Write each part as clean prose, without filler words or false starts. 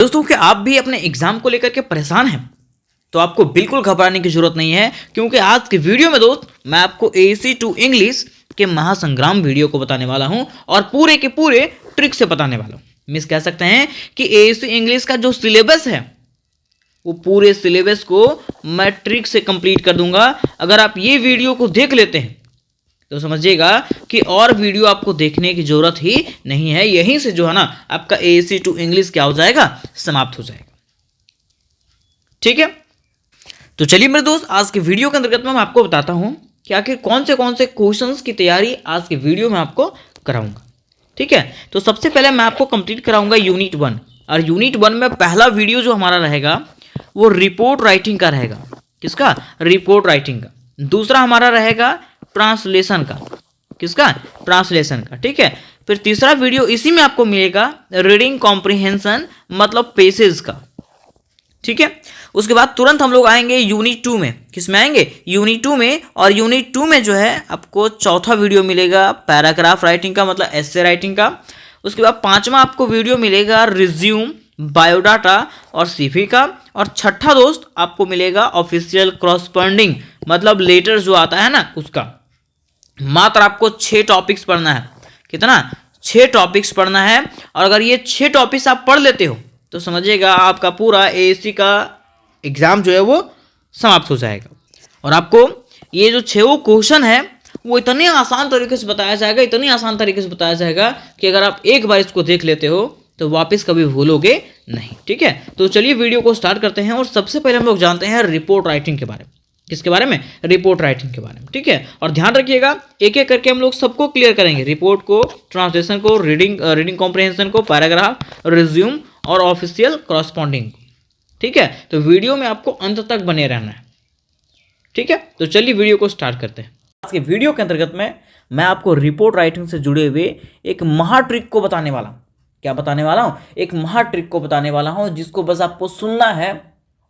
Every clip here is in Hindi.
दोस्तों कि आप भी अपने एग्जाम को लेकर के परेशान हैं तो आपको बिल्कुल घबराने की जरूरत नहीं है, क्योंकि आज के वीडियो में दोस्त मैं आपको एएससी टू इंग्लिश के महासंग्राम वीडियो को बताने वाला हूं और पूरे के पूरे ट्रिक से बताने वाला हूं। मिस कह सकते हैं कि एएससी इंग्लिश का जो सिलेबस है वो पूरे सिलेबस को मैं ट्रिक से कंप्लीट कर दूंगा। अगर आप ये वीडियो को देख लेते हैं तो समझिएगा कि और वीडियो आपको देखने की जरूरत ही नहीं है। यहीं से जो है ना आपका एएससी टू इंग्लिश क्या हो जाएगा, समाप्त हो जाएगा। ठीक है, तो चलिए मेरे दोस्त आज के वीडियो के अंतर्गत मैं आपको बताता हूं कि आखिर कौन से क्वेश्चंस की तैयारी आज के वीडियो में आपको कराऊंगा। ठीक है, तो सबसे पहले मैं आपको कंप्लीट कराऊंगा यूनिट 1 और यूनिट 1 में पहला वीडियो जो हमारा रहेगा वो रिपोर्ट राइटिंग का रहेगा। किसका? रिपोर्ट राइटिंग का। दूसरा हमारा रहेगा ट्रांसलेशन का। किसका? ट्रांसलेशन का। ठीक है, फिर तीसरा वीडियो इसी में आपको मिलेगा रीडिंग कॉम्प्रिहेंशन मतलब पेसेज का। ठीक है, उसके बाद तुरंत हम लोग आएंगे यूनिट 2 में। किस में आएंगे? यूनिट 2 में। और यूनिट 2 में जो है आपको चौथा वीडियो मिलेगा पैराग्राफ राइटिंग का मतलब एसे राइटिंग का। उसके बाद पांचवा आपको वीडियो मिलेगा रिज्यूम, बायोडाटा और सीवी का। और छठा दोस्त आपको मिलेगा ऑफिशियल क्रॉसपॉन्डिंग मतलब लेटर जो आता है ना उसका। मात्र आपको 6 टॉपिक्स पढ़ना है। कितना? 6 टॉपिक्स पढ़ना है। और अगर ये 6 टॉपिक्स आप पढ़ लेते हो तो समझिएगा आपका पूरा एएससी का एग्जाम जो है वो समाप्त हो जाएगा। और आपको ये जो 6 क्वेश्चन है वो इतने आसान तरीके से बताया जाएगा, इतनी आसान तरीके से बताया जाएगा कि अगर आप एक बार इसको देख लेते हो तो वापस कभी भूलोगे नहीं। ठीक है, तो चलिए वीडियो को स्टार्ट करते हैं। और सबसे पहले हम लोग जानते हैं रिपोर्ट राइटिंग के बारे में। किसके बारे में? रिपोर्ट राइटिंग के बारे में। ठीक है, और ध्यान रखिएगा एक एक करके हम लोग सबको क्लियर करेंगे। रिपोर्ट को, ट्रांसलेशन को, रीडिंग कॉम्प्रिहेंशन को, पैराग्राफ, रिज्यूम और ऑफिशियल क्रॉसपॉन्डिंग। ठीक है, तो वीडियो में आपको अंत तक बने रहना है। ठीक है, तो चलिए वीडियो को स्टार्ट करते हैं। आज के वीडियो के अंतर्गत में मैं आपको रिपोर्ट राइटिंग से जुड़े हुए एक महा ट्रिक को बताने वाला हूं। क्या बताने वाला हूं? एक महा ट्रिक को बताने वाला हूं जिसको बस आपको सुनना है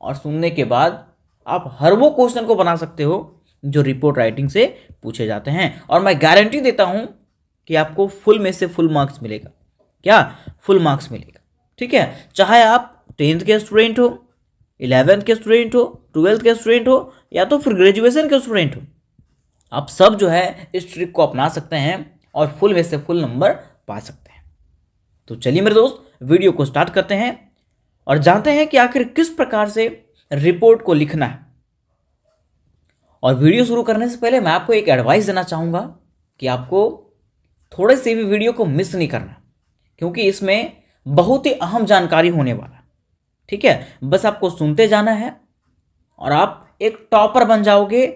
और सुनने के बाद आप हर वो क्वेश्चन को बना सकते हो जो रिपोर्ट राइटिंग से पूछे जाते हैं। और मैं गारंटी देता हूं कि आपको फुल में से फुल मार्क्स मिलेगा। क्या? फुल मार्क्स मिलेगा। ठीक है, चाहे आप 10th के स्टूडेंट हो, 11th के स्टूडेंट हो, 12th के स्टूडेंट हो या तो फिर ग्रेजुएशन के स्टूडेंट हो, आप सब जो है इस ट्रिक को अपना सकते हैं और फुल में से फुल नंबर पा सकते हैं। तो चलिए मेरे दोस्त वीडियो को स्टार्ट करते हैं और जानते हैं कि आखिर किस प्रकार से रिपोर्ट को लिखना है। और वीडियो शुरू करने से पहले मैं आपको एक एडवाइस देना चाहूंगा कि आपको थोड़े से भी वीडियो को मिस नहीं करना, क्योंकि इसमें बहुत ही अहम जानकारी होने वाला है। ठीक है, बस आपको सुनते जाना है और आप एक टॉपर बन जाओगे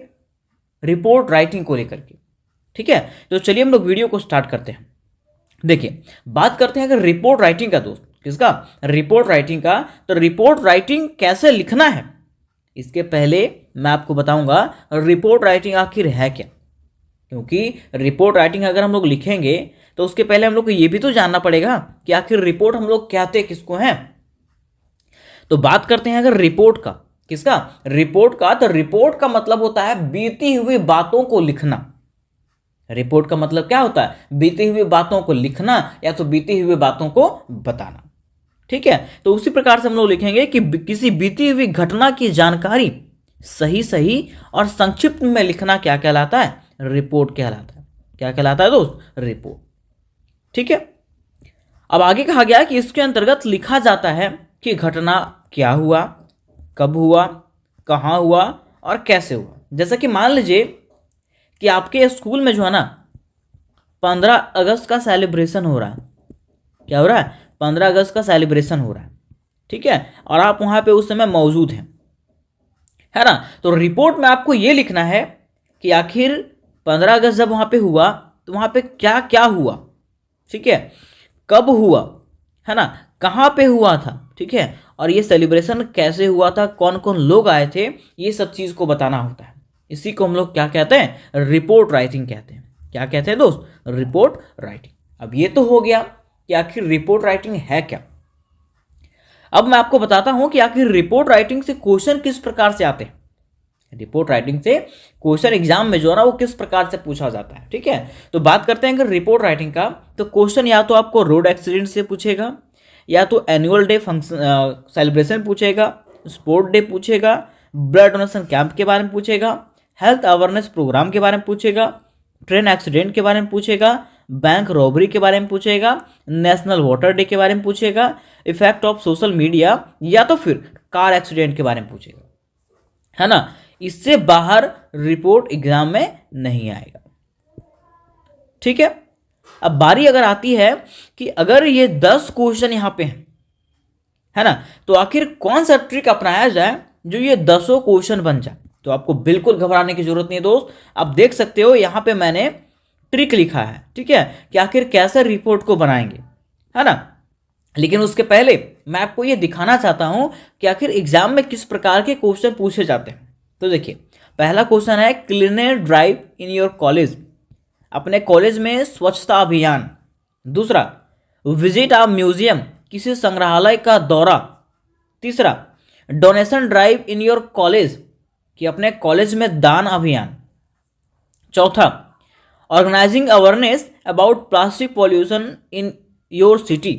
रिपोर्ट राइटिंग को लेकर के। ठीक है, तो चलिए हम लोग वीडियो को स्टार्ट करते हैं। देखिए, बात करते हैं अगर रिपोर्ट राइटिंग का दोस्त। किसका? रिपोर्ट राइटिंग का। तो रिपोर्ट राइटिंग कैसे लिखना है इसके पहले मैं आपको बताऊंगा रिपोर्ट राइटिंग आखिर है क्या। क्योंकि रिपोर्ट राइटिंग अगर हम लोग लिखेंगे तो उसके पहले हम लोग को ये भी तो जानना पड़ेगा कि आखिर रिपोर्ट हम लोग कहते किसको हैं। तो बात करते हैं अगर रिपोर्ट का। किसका? रिपोर्ट का। तो रिपोर्ट का मतलब होता है बीती हुई बातों को लिखना। रिपोर्ट का मतलब क्या होता है? बीती हुई बातों को लिखना या तो बीती हुई बातों को बताना। ठीक है, तो उसी प्रकार से हम लोग लिखेंगे कि किसी बीती हुई घटना की जानकारी सही और संक्षिप्त में लिखना क्या कहलाता है? रिपोर्ट कहलाता है। क्या कहलाता है दोस्त? रिपोर्ट। ठीक है, अब आगे कहा गया कि इसके अंतर्गत लिखा जाता है कि घटना क्या हुआ, कब हुआ, कहां हुआ और कैसे हुआ। जैसा कि मान लीजिए कि आपके स्कूल में जो है ना 15 अगस्त का सेलिब्रेशन हो रहा है। क्या हो रहा है? 15 अगस्त का सेलिब्रेशन हो रहा है। ठीक है, और आप वहां पे उस समय मौजूद हैं, है ना। तो रिपोर्ट में आपको यह लिखना है कि आखिर 15 अगस्त जब वहां पे हुआ तो वहां पे क्या क्या हुआ। ठीक है, कब हुआ, है ना, कहां पे हुआ था। ठीक है, और ये सेलिब्रेशन कैसे हुआ था, कौन कौन लोग आए थे, ये सब चीज को बताना होता है। इसी को हम लोग क्या कहते हैं? रिपोर्ट राइटिंग कहते हैं। क्या कहते हैं दोस्त? Report writing. अब ये तो हो गया कि आखिर रिपोर्ट राइटिंग है क्या। अब मैं आपको बताता हूं कि आखिर रिपोर्ट राइटिंग से क्वेश्चन किस प्रकार से आते हैं। रिपोर्ट राइटिंग से क्वेश्चन एग्जाम में जो है ना वो किस प्रकार से पूछा जाता है। ठीक है, तो बात करते हैं अगर रिपोर्ट राइटिंग का, तो क्वेश्चन या तो आपको रोड एक्सीडेंट से पूछेगा या तो एनुअल डे फंक्शन सेलिब्रेशन पूछेगा, स्पोर्ट डे पूछेगा, ब्लड डोनेशन कैंप के बारे में पूछेगा, हेल्थ अवेयरनेस प्रोग्राम के बारे में पूछेगा, ट्रेन एक्सीडेंट के बारे में पूछेगा, बैंक रॉबरी के बारे में पूछेगा, नेशनल वाटर डे के बारे में पूछेगा, इफेक्ट ऑफ सोशल मीडिया, या तो फिर कार एक्सीडेंट के बारे में पूछेगा, है ना। इससे बाहर रिपोर्ट एग्जाम में नहीं आएगा, ठीक है। अब बारी अगर आती है कि अगर ये 10 क्वेश्चन यहां पे हैं, है ना, तो आखिर कौन सा ट्रिक अपनाया जाए जो ये 10 क्वेश्चन बन जाए। तो आपको बिल्कुल घबराने की जरूरत नहीं है दोस्त। आप देख सकते हो यहां पे मैंने ट्रिक लिखा है, ठीक है, कि आखिर कैसे रिपोर्ट को बनाएंगे, है ना। लेकिन उसके पहले मैं आपको ये दिखाना चाहता हूं कि आखिर एग्जाम में किस प्रकार के क्वेश्चन पूछे जाते हैं। तो देखिए, पहला क्वेश्चन है cleaner drive in your college, अपने कॉलेज में स्वच्छता अभियान। दूसरा, विजिट अ म्यूजियम, किसी संग्रहालय का दौरा। तीसरा, donation drive in your college, कि अपने कॉलेज में दान अभियान। चौथा, organising awareness about plastic pollution in your city,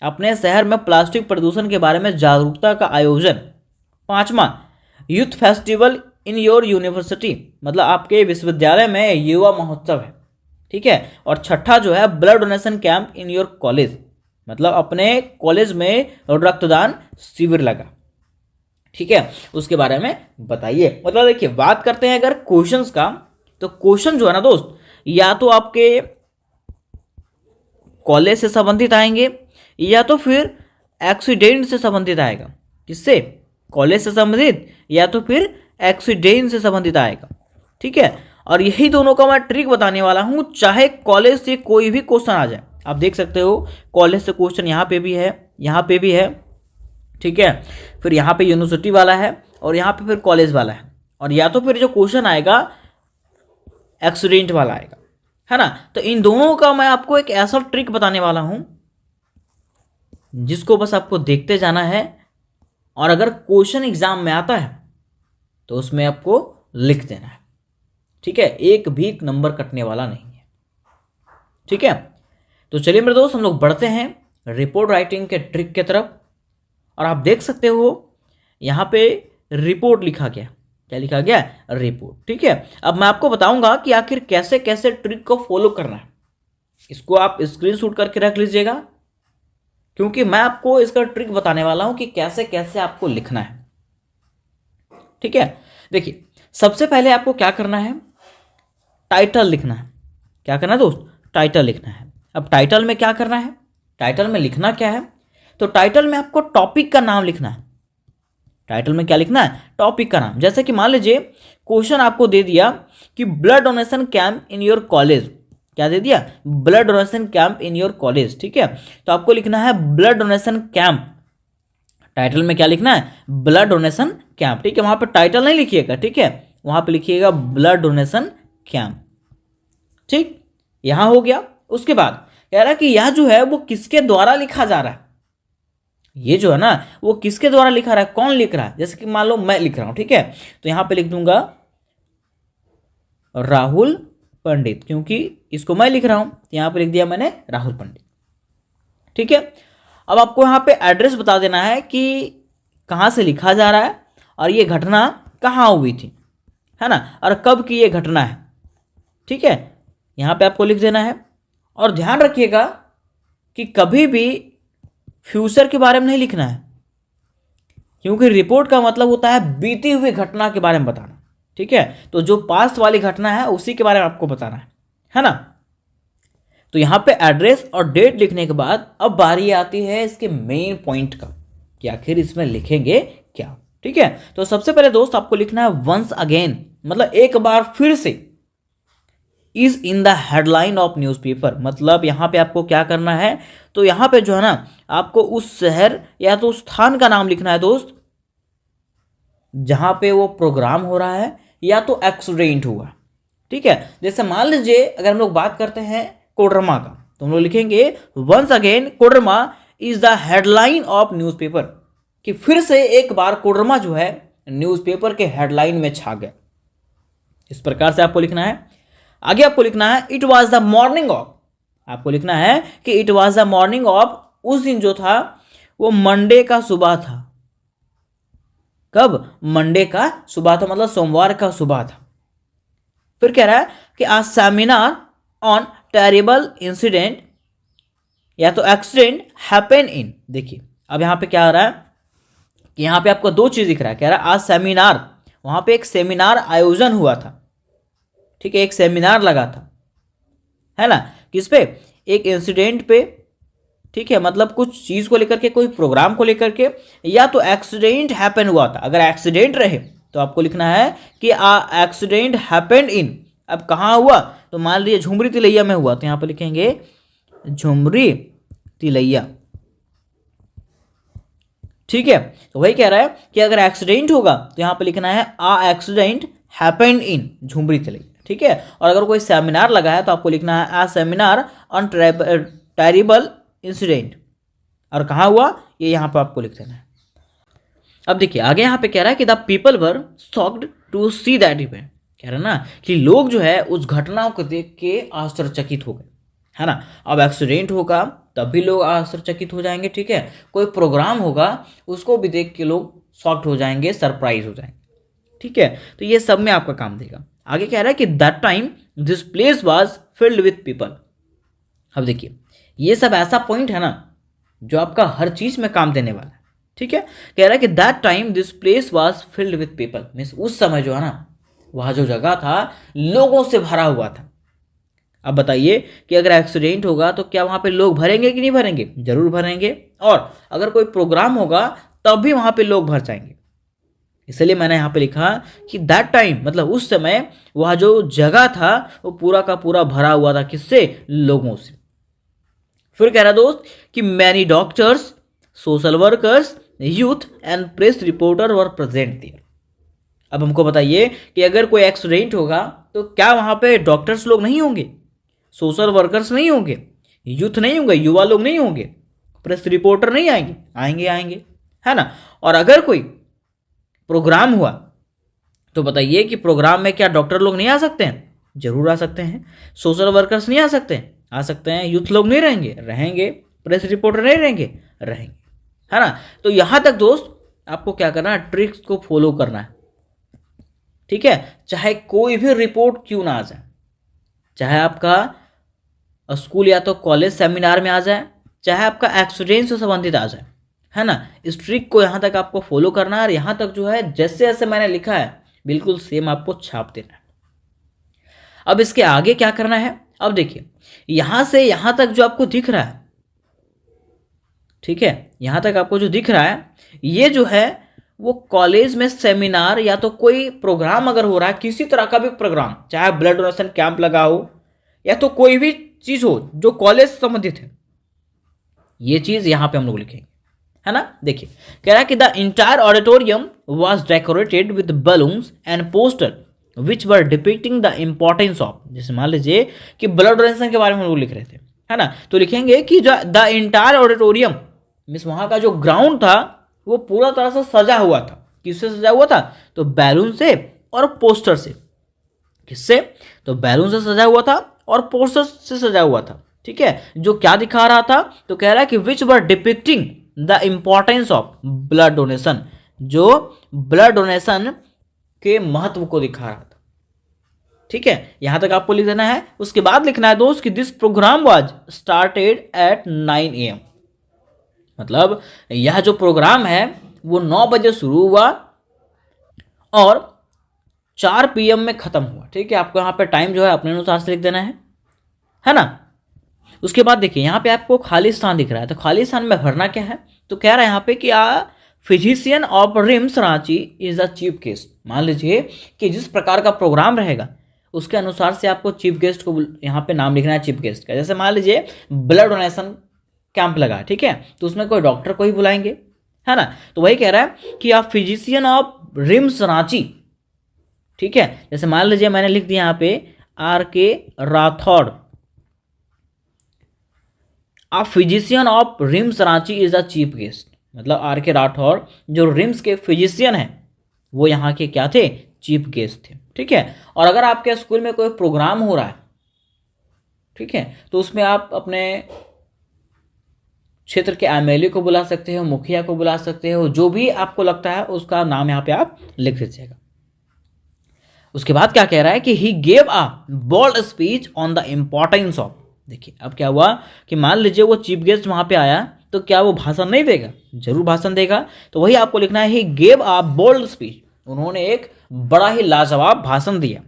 अपने शहर में प्लास्टिक प्रदूषण के बारे में जागरूकता का आयोजन। पांचवा, youth festival in your university, मतलब आपके विश्वविद्यालय में युवा महोत्सव है, ठीक है। और छठा जो है blood donation camp in your college, मतलब अपने कॉलेज में रक्तदान शिविर लगा, ठीक है, उसके बारे में बताइए। मतलब देखिए, बात करते हैं अगर क्वेश्चंस का, तो क्वेश्चन जो है ना दोस्त, या तो आपके कॉलेज से संबंधित आएंगे या तो फिर एक्सीडेंट से संबंधित आएगा। किससे? कॉलेज से संबंधित या तो फिर एक्सीडेंट से संबंधित आएगा, ठीक है। और यही दोनों का मैं ट्रिक बताने वाला हूं, चाहे कॉलेज से कोई भी क्वेश्चन आ जाए। आप देख सकते हो कॉलेज से क्वेश्चन यहाँ पे भी है, यहाँ पे भी है, ठीक है, फिर यहाँ पे यूनिवर्सिटी वाला है और यहाँ पे फिर कॉलेज वाला है, और या तो फिर जो क्वेश्चन आएगा एक्सीडेंट वाला आएगा, है ना। तो इन दोनों का मैं आपको एक ऐसा ट्रिक बताने वाला हूं जिसको बस आपको देखते जाना है, और अगर क्वेश्चन एग्जाम में आता है तो उसमें आपको लिख देना है, ठीक है। एक भी नंबर कटने वाला नहीं है, ठीक है। तो चलिए मेरे दोस्त, हम लोग बढ़ते हैं रिपोर्ट राइटिंग के ट्रिक के तरफ। और आप देख सकते हो यहाँ पे रिपोर्ट लिखा गया, क्या लिखा गया? रिपोर्ट, ठीक है। अब मैं आपको बताऊंगा कि आखिर कैसे कैसे ट्रिक को फॉलो करना है। इसको आप स्क्रीनशॉट करके रख लीजिएगा, क्योंकि मैं आपको इसका ट्रिक बताने वाला हूं कि कैसे कैसे आपको लिखना है, ठीक है। देखिए, सबसे पहले आपको क्या करना है, टाइटल लिखना है। क्या करना है दोस्त? टाइटल लिखना है। अब टाइटल में क्या करना है, टाइटल में लिखना क्या है? तो टाइटल में आपको टॉपिक का नाम लिखना है। टाइटल में क्या लिखना है? टॉपिक का नाम। जैसे कि मान लीजिए क्वेश्चन आपको दे दिया कि blood donation camp in your college, क्या दे दिया? Blood donation camp in your college, ठीक है। तो आपको लिखना है ब्लड डोनेशन कैंप। टाइटल में क्या लिखना है? ब्लड डोनेशन कैंप, ठीक है। वहां पर टाइटल नहीं लिखिएगा, ठीक है, वहां पर लिखिएगा ब्लड डोनेशन कैंप, ठीक। यहां हो गया। उसके बाद कह रहा है कि यह जो है वो किसके द्वारा लिखा जा रहा है, ये जो है ना वो किसके द्वारा लिखा रहा है, कौन लिख रहा है। जैसे कि मान लो मैं लिख रहा हूं, ठीक है, तो यहां पे लिख दूंगा राहुल पंडित, क्योंकि इसको मैं लिख रहा हूं, तो यहां पे लिख दिया मैंने राहुल पंडित, ठीक है। अब आपको यहां पे एड्रेस बता देना है कि कहां से लिखा जा रहा है और ये घटना कहां हुई थी, है ना, और कब की ये घटना है, ठीक है। यहां पे आपको लिख देना है। और ध्यान रखिएगा कि कभी भी फ्यूचर के बारे में नहीं लिखना है, क्योंकि रिपोर्ट का मतलब होता है बीती हुई घटना के बारे में बताना, ठीक है। तो जो पास्ट वाली घटना है उसी के बारे में आपको बताना है ना। तो यहां पे एड्रेस और डेट लिखने के बाद अब बारी आती है इसके मेन पॉइंट का, कि आखिर इसमें लिखेंगे क्या, ठीक है। तो सबसे पहले दोस्त आपको लिखना है वंस अगेन, मतलब एक बार फिर से। Is in the headline of newspaper, मतलब यहां पे आपको क्या करना है, तो यहां पे जो है ना आपको उस शहर या तो उस स्थान का नाम लिखना है दोस्त जहां पे वो प्रोग्राम हो रहा है या तो एक्सीडेंट हुआ, ठीक है। जैसे मान लीजिए अगर हम लोग बात करते हैं कोडरमा का, तो हम लोग लिखेंगे once again Koderma is the headline of newspaper, कि फिर से एक बार कोडरमा जो है न्यूज़पेपर के हेडलाइन में छा गया। इस प्रकार से आपको लिखना है। आगे आपको लिखना है it was the morning of, आपको लिखना है कि it was the morning of, उस दिन जो था वो मंडे का सुबह था। कब? मंडे का सुबह था, मतलब सोमवार का सुबह था। फिर कह रहा है कि आज सेमिनार ऑन टेरिबल इंसिडेंट या तो एक्सीडेंट हैपन इन। देखिए अब यहां पे क्या आ रहा है कि यहां पे आपको दो चीज दिख रहा है। कह रहा है आज सेमिनार, वहां पे एक सेमिनार आयोजन हुआ था, ठीक है, एक सेमिनार लगा था, है ना, किस पे? एक इंसिडेंट पे, ठीक है, मतलब कुछ चीज को लेकर के, कोई प्रोग्राम को लेकर के, या तो एक्सीडेंट हैपन हुआ था। अगर एक्सीडेंट रहे तो आपको लिखना है कि एक्सीडेंट हैपेंड इन। अब कहाँ हुआ? तो मान लीजिए झुमरी तिलैया में हुआ, तो यहां पर लिखेंगे झुमरी तिलैया, ठीक है। तो वही कह रहा है कि अगर एक्सीडेंट होगा तो यहां पर लिखना है accident happened in Jhumri Telaiya, ठीक है। और अगर कोई सेमिनार लगा है तो आपको लिखना है सेमिनार ऑन टेरिबल इंसिडेंट, और कहाँ हुआ ये यहां पर आपको लिख देना है। अब देखिए आगे यहां पे कह रहा है कि the people were shocked to see that event. कह रहा है ना कि लोग जो है उस घटना को देख के आश्चर्यचकित हो गए, है ना। अब एक्सीडेंट होगा तब भी लोग आश्चर्यचकित हो जाएंगे, ठीक है। कोई प्रोग्राम होगा उसको भी देख के लोग शॉक्ड हो जाएंगे, सरप्राइज हो जाएंगे, ठीक है। तो ये सब में आपका काम देगा। आगे कह रहा है कि that time this place was filled with people. अब देखिए ये सब ऐसा पॉइंट है ना जो आपका हर चीज में काम देने वाला है, ठीक है। कह रहा है कि that time this place was filled with people, means उस समय जो है ना वह जो जगह था लोगों से भरा हुआ था। अब बताइए कि अगर एक्सीडेंट होगा तो क्या वहां पे लोग भरेंगे कि नहीं भरेंगे? जरूर भरेंगे। और अगर कोई प्रोग्राम होगा तब भी वहां पे लोग भर जाएंगे। इसलिए मैंने यहां पे लिखा कि दैट टाइम मतलब उस समय वह जो जगह था वो पूरा का पूरा भरा हुआ था, किससे? लोगों से। फिर कह रहा दोस्त कि many doctors, social workers, youth and press reporter were present there. अब हमको बताइए कि अगर कोई एक्सीडेंट होगा तो क्या वहां पे डॉक्टर्स लोग नहीं होंगे, सोशल वर्कर्स नहीं होंगे, यूथ नहीं होंगे, युवा लोग नहीं होंगे, प्रेस रिपोर्टर नहीं आएंगे? आएंगे, आएंगे, है ना। और अगर कोई प्रोग्राम हुआ तो बताइए कि प्रोग्राम में क्या डॉक्टर लोग नहीं आ सकते हैं? जरूर आ सकते हैं। सोशल वर्कर्स नहीं आ सकते हैं? आ सकते हैं। यूथ लोग नहीं रहेंगे? रहेंगे। प्रेस रिपोर्टर नहीं रहेंगे? रहेंगे, है ना। तो यहां तक दोस्त आपको क्या करना है? ट्रिक्स को फॉलो करना है, ठीक है। चाहे कोई भी रिपोर्ट क्यों ना आ जाए, चाहे आपका स्कूल या तो कॉलेज सेमिनार में आ जाए, चाहे आपका एक्सीडेंट से संबंधित आ जाए, है ना, इस ट्रिक को यहां तक आपको फॉलो करना है। और यहां तक जो है जैसे जैसे मैंने लिखा है बिल्कुल सेम आपको छाप देना है। अब इसके आगे क्या करना है? अब देखिए यहां से यहां तक जो आपको दिख रहा है, ठीक है, यहां तक आपको जो दिख रहा है ये जो है वो कॉलेज में सेमिनार या तो कोई प्रोग्राम अगर हो रहा है, किसी तरह का भी प्रोग्राम, चाहे ब्लड डोनेशन कैंप लगा हो या तो कोई भी चीज हो जो कॉलेज से संबंधित है, ये चीज यहां पे हम लोग लिखेंगे, है ना। देखिए कह रहा है कि the entire auditorium was decorated with balloons and poster which were depicting the importance of. जैसे मान लीजिए कि ब्लड डोनेशन के बारे में हम लोग लिख रहे थे, है ना, तो लिखेंगे कि द इंटायर ऑडिटोरियम मीन्स वहां का जो ग्राउंड था वो पूरा तरह से सजा हुआ था। किससे सजा हुआ था? तो बैलून से और पोस्टर से। किससे? तो बैलून से सजा हुआ था और पोस्टर से सजा हुआ था, ठीक है। जो क्या दिखा रहा था? तो कह रहा है कि which were depicting the importance of blood donation, जो ब्लड डोनेशन के महत्व को दिखा रहा था, ठीक है। यहां तक आपको लिख देना है। उसके बाद लिखना है दोस्त कि this programme was started at 9 AM। मतलब यह जो प्रोग्राम है वो 9 बजे शुरू हुआ और 4 PM में खत्म हुआ, ठीक है। आपको यहां पे टाइम जो है अपने अनुसार से लिख देना है ना। उसके बाद देखिए यहां पे आपको खाली स्थान दिख रहा है, तो खाली स्थान में भरना क्या है? तो कह रहा है यहां पे कि physician of RIMS Ranchi is the chief guest. मान लीजिए कि जिस प्रकार का प्रोग्राम रहेगा उसके अनुसार से आपको चीफ गेस्ट को यहाँ पे नाम लिखना है चीफ गेस्ट का। जैसे मान लीजिए ब्लड डोनेशन कैंप लगा, ठीक है, तो उसमें कोई डॉक्टर को ही बुलाएंगे, है ना। तो वही कह रहा है कि आप फिजिशियन ऑफ रिम्स रांची, ठीक है। जैसे मान लीजिए मैंने लिख दिया यहाँ पे RK राठौड़, आप physician of RIMS Ranchi is the chief guest. मतलब RK राठौड़ जो रिम्स के फिजिशियन हैं वो यहाँ के क्या थे? चीफ गेस्ट थे, ठीक है। और अगर आपके स्कूल में कोई प्रोग्राम हो रहा है, ठीक है, तो उसमें आप अपने क्षेत्र के एमएलए को बुला सकते हो, मुखिया को बुला सकते हो, जो भी आपको लगता है उसका नाम यहाँ पे आप लिख दीजिएगा। उसके बाद क्या कह रहा है कि he gave a bold speech on the importance of. देखिए अब क्या हुआ कि मान लीजिए वो चीफ गेस्ट वहां पे आया, तो क्या वो भाषण नहीं देगा? जरूर भाषण देगा। तो वही आपको लिखना है, he gave a bold speech, उन्होंने एक बड़ा ही लाजवाब भाषण दिया,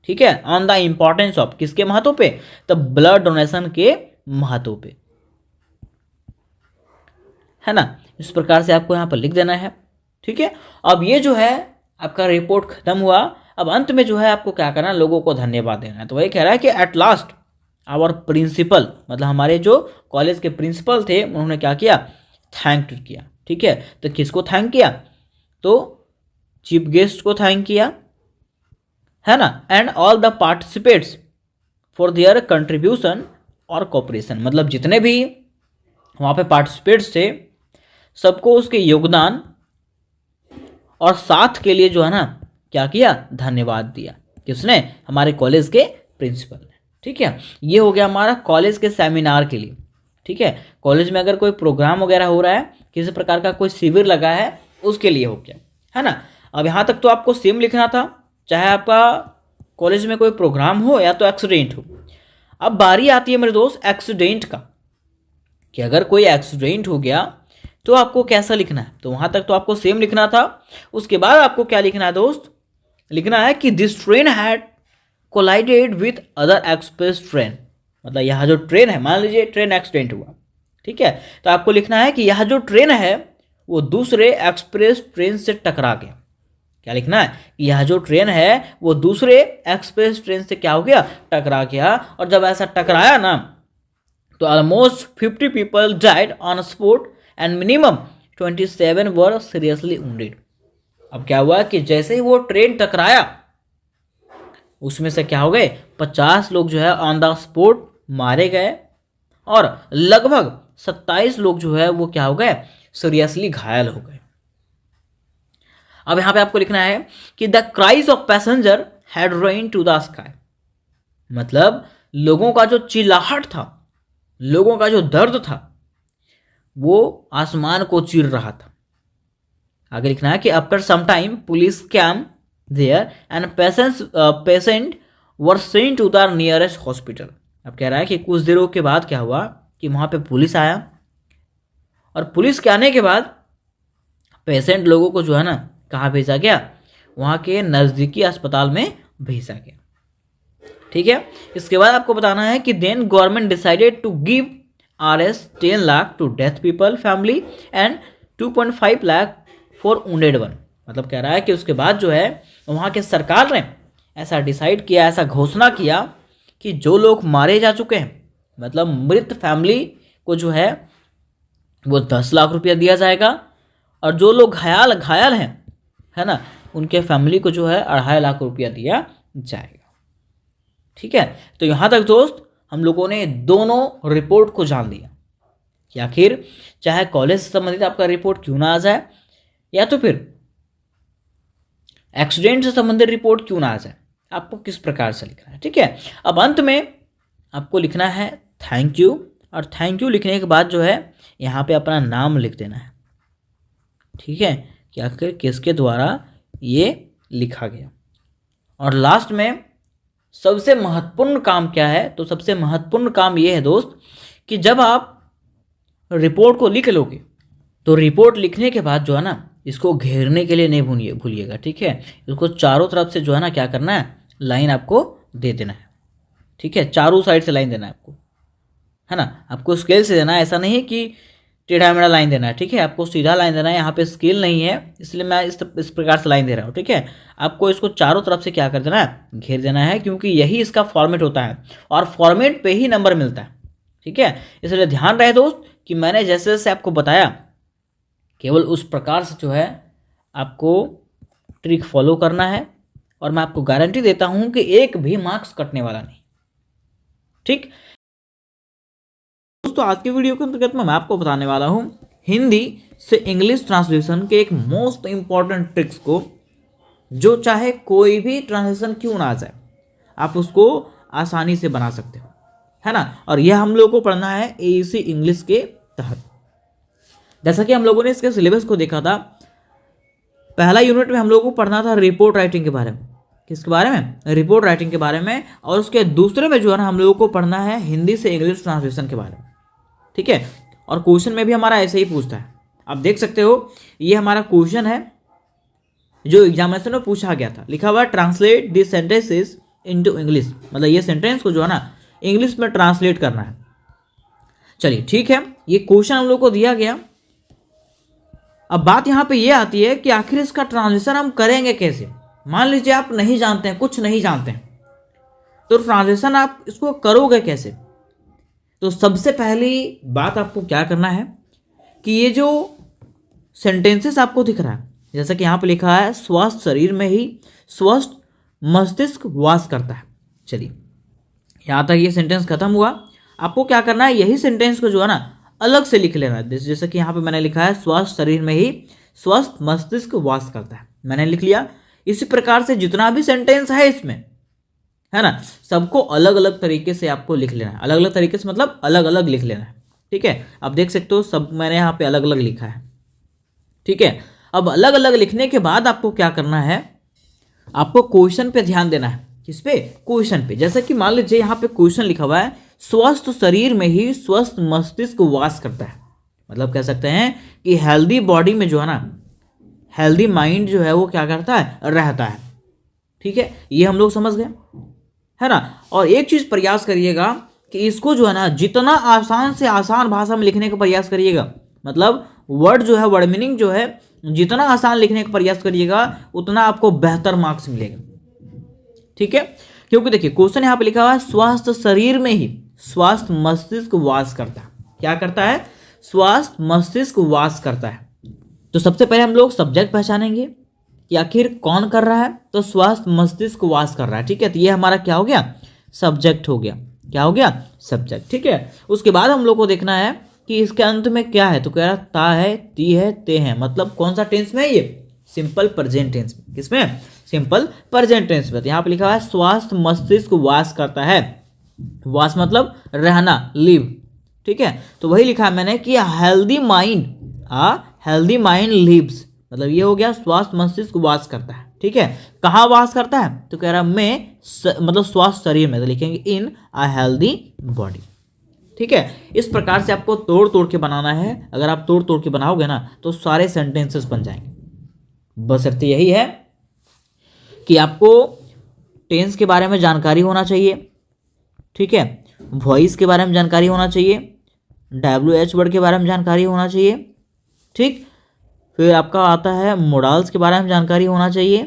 ठीक है, ऑन द इम्पोर्टेंस ऑफ, किसके महत्व पे? तो ब्लड डोनेशन के महत्व पे, है ना। इस प्रकार से आपको यहाँ पर लिख देना है, ठीक है। अब ये जो है आपका रिपोर्ट खत्म हुआ। अब अंत में जो है आपको क्या करना है, लोगों को धन्यवाद देना है। तो वही कह रहा है कि एट लास्ट आवर प्रिंसिपल, मतलब हमारे जो कॉलेज के प्रिंसिपल थे, उन्होंने क्या किया? थैंक किया, ठीक है। तो किसको थैंक किया? तो चीफ गेस्ट को थैंक किया, है ना, and all the participates for their contribution और कोऑपरेशन, मतलब जितने भी वहाँ पे पार्टिसिपेट्स थे सबको उसके योगदान और साथ के लिए जो है ना क्या किया? धन्यवाद दिया। किसने? हमारे कॉलेज के प्रिंसिपल ने, ठीक है। ये हो गया हमारा कॉलेज के सेमिनार के लिए, ठीक है। कॉलेज में अगर कोई प्रोग्राम वगैरह हो रहा है, किसी प्रकार का कोई शिविर लगा है, उसके लिए हो गया, है ना। अब यहाँ तक तो आपको सेम लिखना था, चाहे आपका कॉलेज में कोई प्रोग्राम हो या तो एक्सीडेंट हो। अब बारी आती है मेरे दोस्त एक्सीडेंट का, कि अगर कोई एक्सीडेंट हो गया तो आपको कैसा लिखना है? तो वहां तक तो आपको सेम लिखना था। उसके बाद आपको क्या लिखना है दोस्त? लिखना है कि this train had collided with other express train, मतलब यह जो ट्रेन है, मान लीजिए ट्रेन एक्सीडेंट हुआ, ठीक है, तो आपको लिखना है कि यह जो ट्रेन है वो दूसरे एक्सप्रेस ट्रेन से टकरा गया। क्या लिखना है? यह जो ट्रेन है वो दूसरे एक्सप्रेस ट्रेन से क्या हो गया? टकरा गया। और जब ऐसा टकराया ना, तो almost 50 people died on spot and minimum 27 were seriously wounded. अब क्या हुआ कि जैसे ही वो ट्रेन टकराया, उसमें से क्या हो गए? 50 लोग जो है ऑन द स्पॉट मारे गए, और लगभग 27 लोग जो है वो क्या हो गए? सीरियसली घायल हो गए। अब यहां पे आपको लिखना है कि the cries of passenger had rent to the sky, मतलब लोगों का जो चिल्लाहट था, लोगों का जो दर्द था, वो आसमान को चीर रहा था। आगे लिखना है कि after some time police came there and patient were sent to the nearest hospital. अब कह रहा है कि कुछ देरों के बाद क्या हुआ कि वहां पे पुलिस आया, और पुलिस के आने के बाद पेशेंट लोगों को जो है ना कहाँ भेजा गया? वहाँ के नज़दीकी अस्पताल में भेजा गया, ठीक है। इसके बाद आपको बताना है कि then government decided to give Rs 10 lakh to death people family and 2.5 lakh for wounded one. मतलब कह रहा है कि उसके बाद जो है वहाँ के सरकार ने ऐसा डिसाइड किया, ऐसा घोषणा किया कि जो लोग मारे जा चुके हैं, मतलब मृत फैमिली को जो है वो 10 लाख रुपया दिया जाएगा, और जो लोग घायल हैं, है ना, उनके फैमिली को जो है 2.5 लाख रुपया दिया जाएगा, ठीक है। तो यहाँ तक दोस्त हम लोगों ने दोनों रिपोर्ट को जान लिया कि आखिर चाहे कॉलेज से संबंधित आपका रिपोर्ट क्यों ना आ जाए, या तो फिर एक्सीडेंट से संबंधित रिपोर्ट क्यों ना आ जाए, आपको किस प्रकार से लिखना है, ठीक है। अब अंत में आपको लिखना है थैंक यू, और थैंक यू लिखने के बाद जो है यहाँ पे अपना नाम लिख देना है, ठीक है, कि आखिर किसके द्वारा ये लिखा गया। और लास्ट में सबसे महत्वपूर्ण काम क्या है? तो सबसे महत्वपूर्ण काम ये है दोस्त कि जब आप रिपोर्ट को लिख लोगे, तो रिपोर्ट लिखने के बाद जो है ना इसको घेरने के लिए नहीं भूलिएगा, ठीक है। इसको चारों तरफ से जो है ना क्या करना है? लाइन आपको दे देना है, ठीक है, चारों साइड से लाइन देना है आपको, है ना। आपको स्केल से देना है, ऐसा नहीं है कि टेढ़ा मेढ़ा लाइन देना है, ठीक है। आपको सीधा लाइन देना है, यहाँ पे स्केल नहीं है इसलिए मैं इस प्रकार से लाइन दे रहा हूँ, ठीक है। आपको इसको चारों तरफ से क्या कर देना है? घेर देना है, क्योंकि यही इसका फॉर्मेट होता है और फॉर्मेट पे ही नंबर मिलता है, ठीक है। इसलिए ध्यान रहे दोस्त कि मैंने जैसे जैसे आपको बताया, केवल उस प्रकार से जो है आपको ट्रिक फॉलो करना है, और मैं आपको गारंटी देता हूँ कि एक भी मार्क्स कटने वाला नहीं, ठीक। दोस्तों आज की वीडियो के अंतर्गत मैं आपको बताने वाला हूं हिंदी से इंग्लिश ट्रांसलेशन के एक मोस्ट इंपॉर्टेंट ट्रिक्स को, जो चाहे कोई भी ट्रांसलेशन क्यों ना आ जाए आप उसको आसानी से बना सकते हो, है ना। और यह हम लोग को पढ़ना है एईसी इंग्लिश के तहत। जैसा कि हम लोगों ने इसके सिलेबस को देखा था, पहला यूनिट में हम लोगों को पढ़ना था रिपोर्ट राइटिंग के बारे में। किसके बारे में? रिपोर्ट राइटिंग के बारे में। और उसके दूसरे में जो है ना हम लोगों को पढ़ना है हिंदी से इंग्लिश ट्रांसलेशन के बारे में, ठीक है। और क्वेश्चन में भी हमारा ऐसे ही पूछता है, आप देख सकते हो ये हमारा क्वेश्चन है जो एग्जामिनेशन में पूछा गया था। लिखा हुआ translate this sentences into English, मतलब ये सेंटेंस को जो है ना इंग्लिश में ट्रांसलेट करना है। चलिए ठीक है, ये क्वेश्चन हम लोग को दिया गया। अब बात यहाँ पे ये आती है कि आखिर इसका ट्रांसलेशन हम करेंगे कैसे। मान लीजिए आप नहीं जानते हैं, कुछ नहीं जानते हैं, तो ट्रांसलेशन आप इसको करोगे कैसे? तो सबसे पहली बात आपको क्या करना है कि ये जो सेंटेंसेस आपको दिख रहा है, जैसा कि यहाँ पे लिखा है स्वस्थ शरीर में ही स्वस्थ मस्तिष्क वास करता है। चलिए यहाँ तक ये सेंटेंस खत्म हुआ। आपको क्या करना है, यही सेंटेंस को जो है ना अलग से लिख लेना है। जैसे कि यहाँ पे मैंने लिखा है स्वस्थ शरीर में ही स्वस्थ मस्तिष्क वास करता है, मैंने लिख लिया। इसी प्रकार से जितना भी सेंटेंस है इसमें, है ना, सबको अलग अलग तरीके से आपको लिख लेना है। अलग अलग तरीके से मतलब अलग अलग लिख लेना है, ठीक है। आप देख सकते हो सब मैंने यहाँ पे अलग अलग लिखा है, ठीक है। अब अलग अलग लिखने के बाद आपको क्या करना है, आपको क्वेश्चन पे ध्यान देना है। किस पे? क्वेश्चन पे। जैसे कि मान लीजिए यहाँ पे क्वेश्चन लिखा हुआ है स्वस्थ शरीर में ही स्वस्थ मस्तिष्क वास करता है, मतलब कह सकते हैं कि हेल्दी बॉडी में जो है ना हेल्दी माइंड जो है वो क्या करता है, रहता है, ठीक है। ये हम लोग समझ गए, है ना। और एक चीज प्रयास करिएगा कि इसको जो है ना जितना आसान से आसान भाषा में लिखने का प्रयास करिएगा, मतलब वर्ड जो है वर्ड मीनिंग जो है जितना आसान लिखने का प्रयास करिएगा उतना आपको बेहतर मार्क्स मिलेगा, ठीक है। क्योंकि देखिए क्वेश्चन यहाँ पे लिखा हुआ है स्वस्थ शरीर में ही स्वस्थ मस्तिष्क वास करता है। क्या करता है? स्वस्थ मस्तिष्क वास करता है। तो सबसे पहले हम लोग सब्जेक्ट पहचानेंगे कि आखिर कौन कर रहा है, तो स्वस्थ मस्तिष्क वास कर रहा है, ठीक है। तो ये हमारा क्या हो गया? सब्जेक्ट हो गया। क्या हो गया? सब्जेक्ट, ठीक है। उसके बाद हम लोग को देखना है कि इसके अंत में क्या है, तो कह रहा ता है, ती है, ते है, मतलब कौन सा टेंस में है ये? सिंपल प्रेजेंट टेंस में। किसमें? सिंपल प्रेजेंट टेंस में। तो यहाँ पे लिखा है स्वस्थ मस्तिष्क वास करता है। वास मतलब रहना, लिव, ठीक है। तो वही लिखा है मैंने कि हेल्दी माइंड लिव्स, मतलब ये हो गया स्वस्थ मस्तिष्क वास करता है, ठीक है। कहाँ वास करता है? तो कह रहा मतलब स्वस्थ शरीर में, तो लिखेंगे इन अ हेल्दी बॉडी, ठीक है। इस प्रकार से आपको तोड़ तोड़ के बनाना है। अगर आप तोड़ तोड़ के बनाओगे ना तो सारे सेंटेंसेस बन जाएंगे। बशर्ते यही है कि आपको टेंस के बारे में जानकारी होना चाहिए, ठीक है। वॉइस के बारे में जानकारी होना चाहिए, WH वर्ड के बारे में जानकारी होना चाहिए, ठीक। फिर आपका आता है मोडाल्स के बारे में जानकारी होना चाहिए,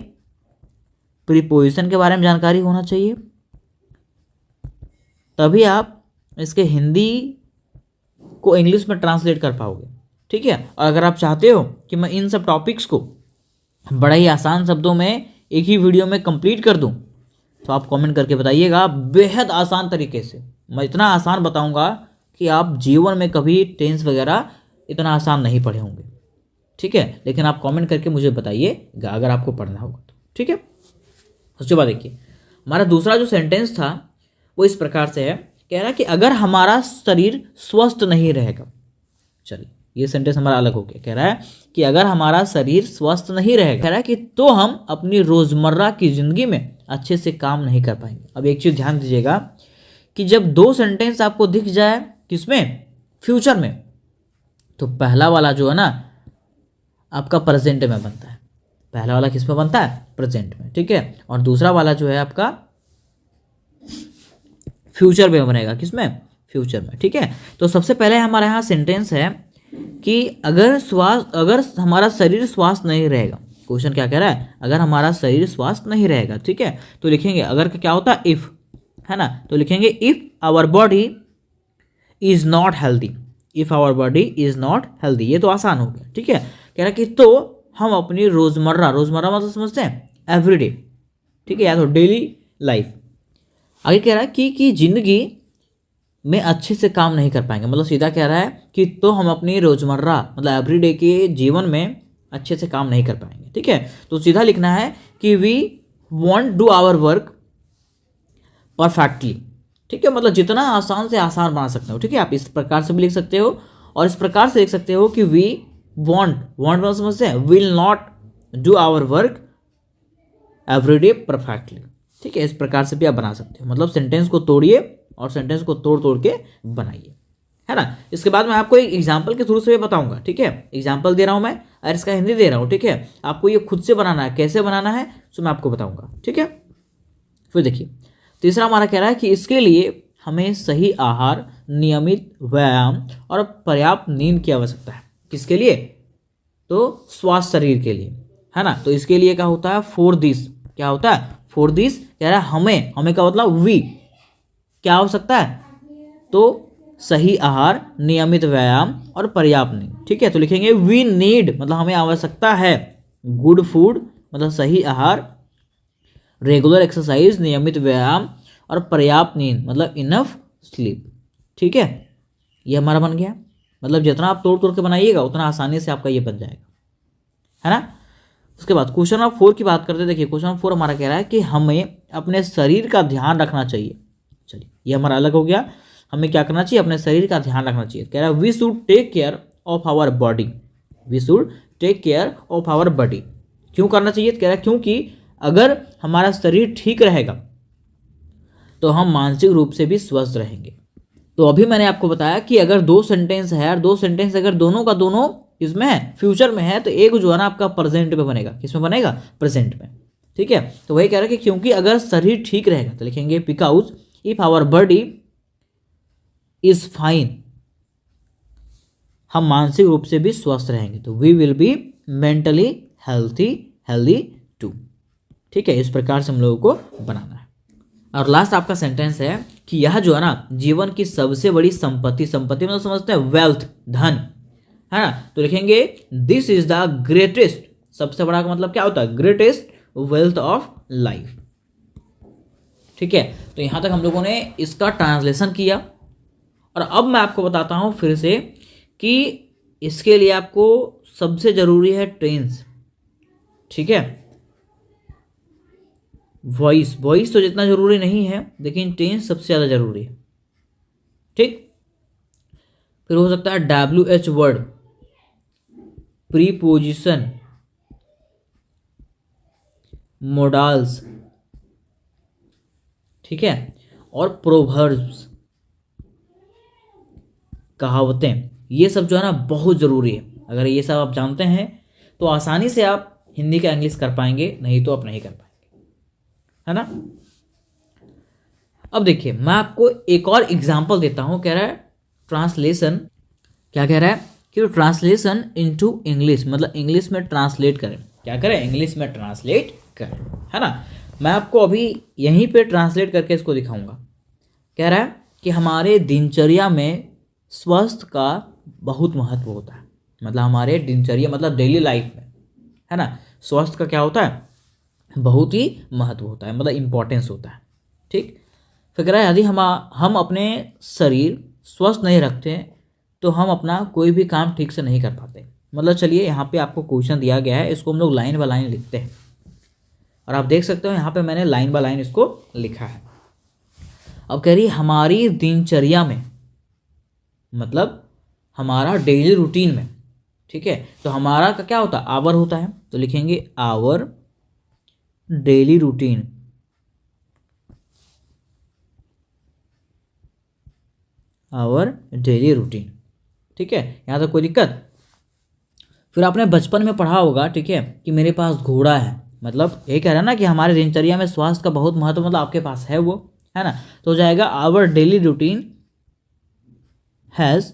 प्रीपोजिशन के बारे में जानकारी होना चाहिए, तभी आप इसके हिंदी को इंग्लिश में ट्रांसलेट कर पाओगे, ठीक है। और अगर आप चाहते हो कि मैं इन सब टॉपिक्स को बड़ा ही आसान शब्दों में एक ही वीडियो में कंप्लीट कर दूं, तो आप कमेंट करके बताइएगा। बेहद आसान तरीके से मैं इतना आसान बताऊंगा कि आप जीवन में कभी टेंस वगैरह इतना आसान नहीं पढ़े होंगे, ठीक है। लेकिन आप कमेंट करके मुझे बताइएगा अगर आपको पढ़ना होगा तो, ठीक है। उसके बाद देखिए हमारा दूसरा जो सेंटेंस था वो इस प्रकार से है, कह रहा है कि अगर हमारा शरीर स्वस्थ नहीं रहेगा। चलिए ये सेंटेंस हमारा अलग हो गया। कह रहा है कि अगर हमारा शरीर स्वस्थ नहीं रहेगा, कह रहा है कि तो हम अपनी रोजमर्रा की जिंदगी में अच्छे से काम नहीं कर पाएंगे। अब एक चीज ध्यान दीजिएगा कि जब दो सेंटेंस आपको दिख जाए किसमें? फ्यूचर में, तो पहला वाला जो है ना आपका प्रेजेंट में बनता है। पहला वाला किस में बनता है? प्रेजेंट में, ठीक है। और दूसरा वाला जो है आपका फ्यूचर में बनेगा। किसमें? फ्यूचर में, ठीक है। तो सबसे पहले हमारे यहाँ सेंटेंस है कि अगर हमारा शरीर स्वस्थ नहीं रहेगा। क्वेश्चन क्या कह रहा है? अगर हमारा शरीर स्वस्थ नहीं रहेगा, ठीक है। तो लिखेंगे अगर का क्या होता है? इफ, है ना। तो लिखेंगे if our body is not healthy. If our body is not healthy, ये तो आसान हो गया, ठीक है। कह रहा है कि तो हम अपनी रोजमर्रा मतलब समझते हैं एवरीडे, ठीक है, या तो डेली लाइफ। आगे कह रहा है कि जिंदगी में अच्छे से काम नहीं कर पाएंगे, मतलब सीधा कह रहा है कि तो हम अपनी रोजमर्रा मतलब एवरीडे के जीवन में अच्छे से काम नहीं कर पाएंगे, ठीक है। तो सीधा लिखना है कि we won't do our work perfectly, ठीक है। मतलब जितना आसान से आसान बना सकते हो, ठीक है। आप इस प्रकार से भी लिख सकते हो और इस प्रकार से लिख सकते हो कि वी वॉन्ट मतलब समझते हैं, will not do our work every day perfectly. ठीक है, इस प्रकार से भी आप बना सकते हो, मतलब सेंटेंस को तोड़िए और सेंटेंस को तोड़ तोड़ के बनाइए, है ना। इसके बाद मैं आपको एक एग्जाम्पल के थ्रू से भी बताऊंगा। ठीक है, एग्जाम्पल दे रहा हूं मैं और इसका हिंदी दे रहा हूं। ठीक है, आपको ये खुद से बनाना है, कैसे बनाना है तो मैं आपको बताऊंगा। ठीक है, फिर देखिए तीसरा हमारा कह रहा है कि इसके लिए हमें सही आहार, नियमित व्यायाम और पर्याप्त नींद की आवश्यकता है। किसके लिए? तो स्वास्थ्य शरीर के लिए, है ना। तो इसके लिए क्या होता है? For this. क्या होता है? फॉर दिस कह रहा है हमें का मतलब वी, क्या हो सकता है? तो सही आहार, नियमित व्यायाम और पर्याप्त नींद। ठीक है, तो लिखेंगे वी नीड मतलब हमें आवश्यकता है, गुड फूड मतलब सही आहार, रेगुलर एक्सरसाइज नियमित व्यायाम और पर्याप्त नींद मतलब इनफ स्लीप। ठीक है, ये हमारा बन गया। मतलब जितना आप तोड़ तोड़ के बनाइएगा उतना आसानी से आपका ये बन जाएगा, है ना। उसके बाद क्वेश्चन नंबर 4 की बात करते हैं। देखिए क्वेश्चन नंबर 4 हमारा कह रहा है कि हमें अपने शरीर का ध्यान रखना चाहिए। चलिए ये हमारा अलग हो गया। हमें क्या करना चाहिए? अपने शरीर का ध्यान रखना चाहिए। कह रहा है we should take care of our body. We should take care of our body. क्यों करना चाहिए? कह रहा है क्योंकि अगर हमारा शरीर ठीक रहेगा तो हम मानसिक रूप से भी स्वस्थ रहेंगे। तो अभी मैंने आपको बताया कि अगर दो सेंटेंस है और दो सेंटेंस अगर दोनों का दोनों इसमें है, फ्यूचर में है, तो एक जो है ना आपका प्रेजेंट में बनेगा। किसमें बनेगा? प्रेजेंट में। ठीक है, तो वही कह रहा है कि क्योंकि अगर शरीर ठीक रहेगा तो लिखेंगे because if our body is fine, हम मानसिक रूप से भी स्वस्थ रहेंगे। तो we will be mentally healthy too. ठीक है, इस प्रकार से हम लोगों को बनाना है। और लास्ट आपका सेंटेंस है कि यह जो है ना जीवन की सबसे बड़ी संपत्ति मतलब समझते हैं वेल्थ, धन, है ना। तो लिखेंगे दिस इज द ग्रेटेस्ट, सबसे बड़ा का मतलब क्या होता है? Greatest wealth of life. ठीक है, तो यहां तक हम लोगों ने इसका ट्रांसलेशन किया और अब मैं आपको बताता हूं फिर से कि इसके लिए आपको सबसे जरूरी है टेंस। ठीक है, वॉइस तो जितना जरूरी नहीं है लेकिन टेंस सबसे ज़्यादा जरूरी है। ठीक, फिर हो सकता है WH वर्ड, प्रीपोजिशन, मोडाल्स, ठीक है, और प्रोवर्ब्स, कहावतें, ये सब जो है ना बहुत ज़रूरी है। अगर ये सब आप जानते हैं तो आसानी से आप हिंदी का इंग्लिश कर पाएंगे, नहीं तो आप नहीं कर पाएंगे, है ना। अब देखिए मैं आपको एक और एग्जांपल देता हूं। कह रहा है ट्रांसलेशन, क्या कह रहा है कि ट्रांसलेशन इनटू इंग्लिश मतलब इंग्लिश में ट्रांसलेट करें। क्या करें? इंग्लिश में ट्रांसलेट करें, है ना। मैं आपको अभी यहीं पे ट्रांसलेट करके इसको दिखाऊंगा। कह रहा है कि हमारे दिनचर्या में स्वास्थ्य का बहुत महत्व होता है। मतलब हमारे दिनचर्या मतलब डेली लाइफ में, है ना, स्वास्थ्य का क्या होता है? बहुत ही महत्व होता है, मतलब इम्पोर्टेंस होता है। ठीक, फिर कह रहा है यदि हम अपने शरीर स्वस्थ नहीं रखते तो हम अपना कोई भी काम ठीक से नहीं कर पाते। मतलब चलिए यहाँ पे आपको क्वेश्चन दिया गया है, इसको हम लोग लाइन बाय लाइन लिखते हैं और आप देख सकते हो यहाँ पे मैंने लाइन बाय लाइन इसको लिखा है। अब कह रही हमारी दिनचर्या में मतलब हमारा डेली रूटीन में। ठीक है, तो हमारा का क्या होता है? आवर होता है, तो लिखेंगे our daily routine, our daily routine. ठीक है, यहाँ तक कोई दिक्कत? फिर आपने बचपन में पढ़ा होगा, ठीक है, कि मेरे पास घोड़ा है। मतलब ये कह रहा है ना कि हमारे दिनचर्या में स्वास्थ्य का बहुत महत्व, मतलब आपके पास है वो, है ना। तो हो जाएगा आवर डेली रूटीन हैज़,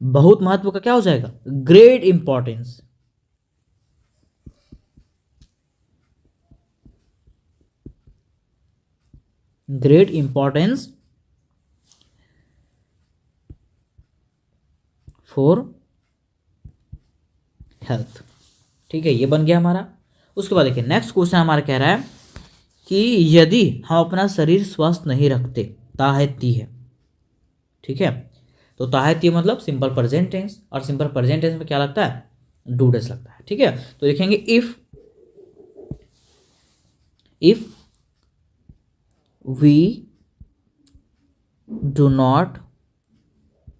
बहुत महत्व का क्या हो जाएगा? Great importance, great importance for health. ठीक है, ये बन गया हमारा। उसके बाद देखिए नेक्स्ट क्वेश्चन हमारा कह रहा है कि यदि हम अपना शरीर स्वस्थ नहीं रखते ताहती है। ठीक है, तो ताहती मतलब सिंपल प्रेजेंट टेंस, और सिंपल प्रेजेंट टेंस में क्या लगता है? डू डज लगता है। ठीक है, तो लिखेंगे if we do not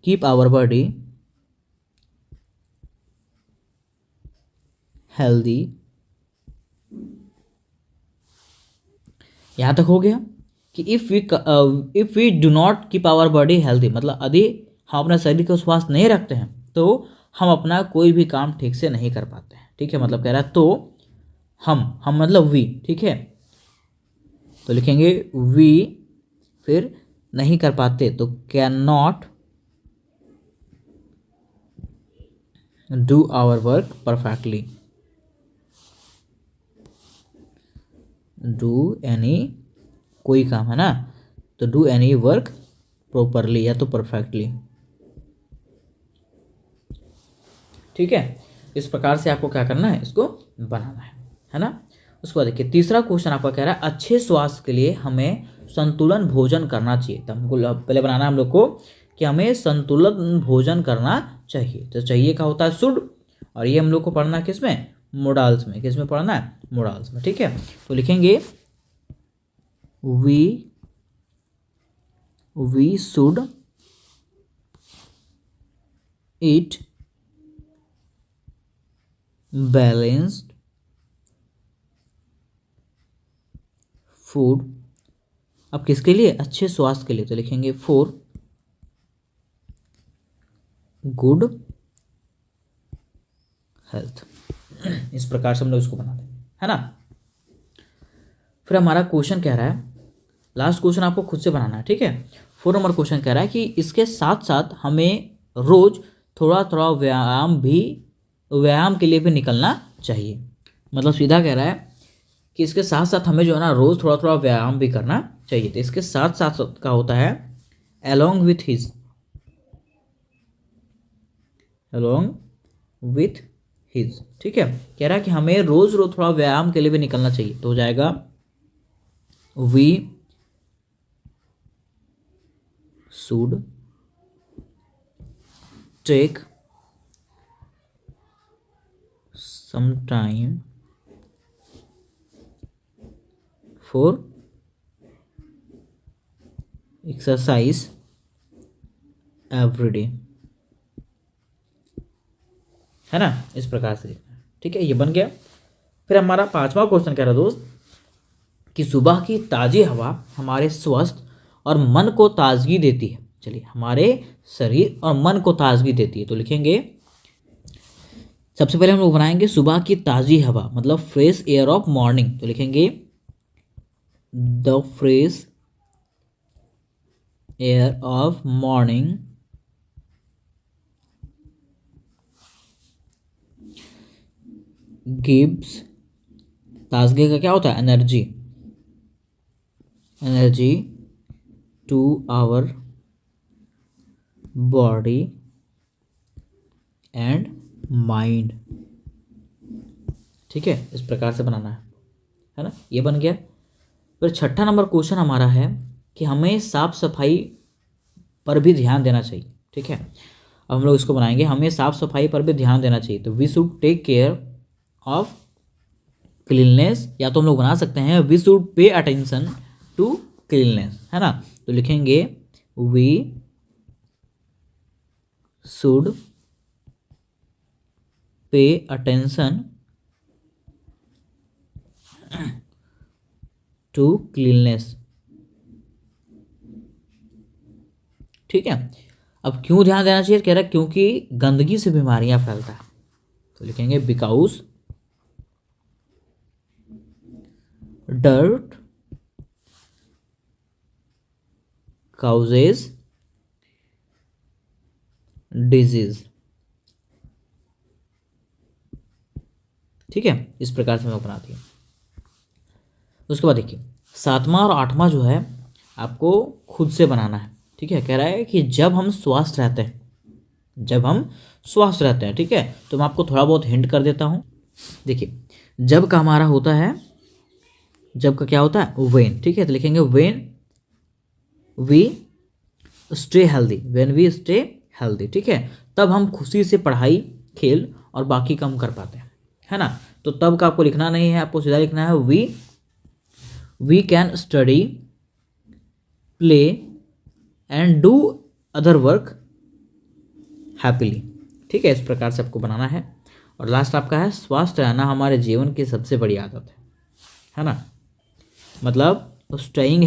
keep our body healthy. यहाँ तक हो गया कि if we do not keep our body healthy, मतलब यदि हम अपने शरीर को स्वस्थ नहीं रखते हैं तो हम अपना कोई भी काम ठीक से नहीं कर पाते हैं। ठीक है, मतलब कह रहा है तो हम मतलब वी। ठीक है, तो लिखेंगे वी, फिर नहीं कर पाते तो can not do our work perfectly. Do any, कोई काम है ना, तो डू एनी वर्क प्रॉपरली या तो परफेक्टली। ठीक है, इस प्रकार से आपको क्या करना है, इसको बनाना है ना। उसके बाद देखिए तीसरा क्वेश्चन आपका कह रहा है अच्छे स्वास्थ्य के लिए हमें संतुलन भोजन करना चाहिए। तो हमको पहले बनाना है हम लोग को कि हमें संतुलन भोजन करना चाहिए। तो चाहिए का होता है शुड, और ये हम लोग को पढ़ना है किस में, मोडाल्स में। किस में पढ़ना है, मोडाल्स में। ठीक है, तो लिखेंगे we should eat balanced food. अब किसके लिए, अच्छे स्वास्थ्य के लिए, तो लिखेंगे फॉर गुड हेल्थ। इस प्रकार से हम लोग इसको बनाते हैं, है ना। फिर हमारा क्वेश्चन कह रहा है, लास्ट क्वेश्चन आपको खुद से बनाना है। ठीक है, 4 नंबर क्वेश्चन कह रहा है कि इसके साथ साथ हमें रोज थोड़ा थोड़ा व्यायाम के लिए भी निकलना चाहिए। मतलब सीधा कह रहा है कि इसके साथ साथ हमें जो है ना रोज थोड़ा थोड़ा व्यायाम भी करना चाहिए। तो इसके साथ साथ का होता है along with his। ठीक है, कह रहा है कि हमें रोज रोज थोड़ा व्यायाम के लिए भी निकलना चाहिए। तो हो जाएगा we should take some time for exercise every day, है ना। इस प्रकार से लिखना है। ठीक है, ये बन गया। फिर हमारा 5वां क्वेश्चन कह रहा है दोस्त कि सुबह की ताज़ी हवा हमारे स्वास्थ्य और मन को ताजगी देती है। चलिए, हमारे शरीर और मन को ताजगी देती है। तो लिखेंगे सबसे पहले हम लोग बनाएंगे सुबह की ताज़ी हवा, मतलब फ्रेश एयर ऑफ मॉर्निंग। तो लिखेंगे the fresh air of morning gives, ताजगी का क्या होता है, energy to our body and mind. ठीक है, इस प्रकार से बनाना है ना। ये बन गया। फिर 6ठा नंबर क्वेश्चन हमारा है कि हमें साफ सफाई पर भी ध्यान देना चाहिए। ठीक है, अब हम लोग इसको बनाएंगे, हमें साफ सफाई पर भी ध्यान देना चाहिए। तो we should take care of cleanness, या तो हम लोग बना सकते हैं we should pay attention to cleanness, है ना। तो लिखेंगे we should pay attention to cleanness. ठीक है, अब क्यों ध्यान देना चाहिए, कह रहा है क्योंकि गंदगी से बीमारियां फैलता है। तो लिखेंगे बिकॉज dirt causes disease। ठीक है, इस प्रकार से हम लोग बनाते हैं। उसके बाद देखिए 7वां और 8वां जो है आपको खुद से बनाना है। ठीक है, कह रहा है कि जब हम स्वस्थ रहते हैं, ठीक है, तो मैं आपको थोड़ा बहुत हिंट कर देता हूँ। देखिए जब का हमारा होता है, जब का क्या होता है, वेन। ठीक है, तो लिखेंगे वेन वी स्टे हेल्दी। ठीक है, तब हम खुशी से पढ़ाई, खेल और बाकी काम कर पाते हैं, है ना। तो तब का आपको लिखना नहीं है, आपको सीधा लिखना है we can study, play and do other work happily. ठीक है, इस प्रकार से आपको बनाना है। और लास्ट आपका है स्वस्थ रहना हमारे जीवन की सबसे बड़ी आदत है ना। मतलब staying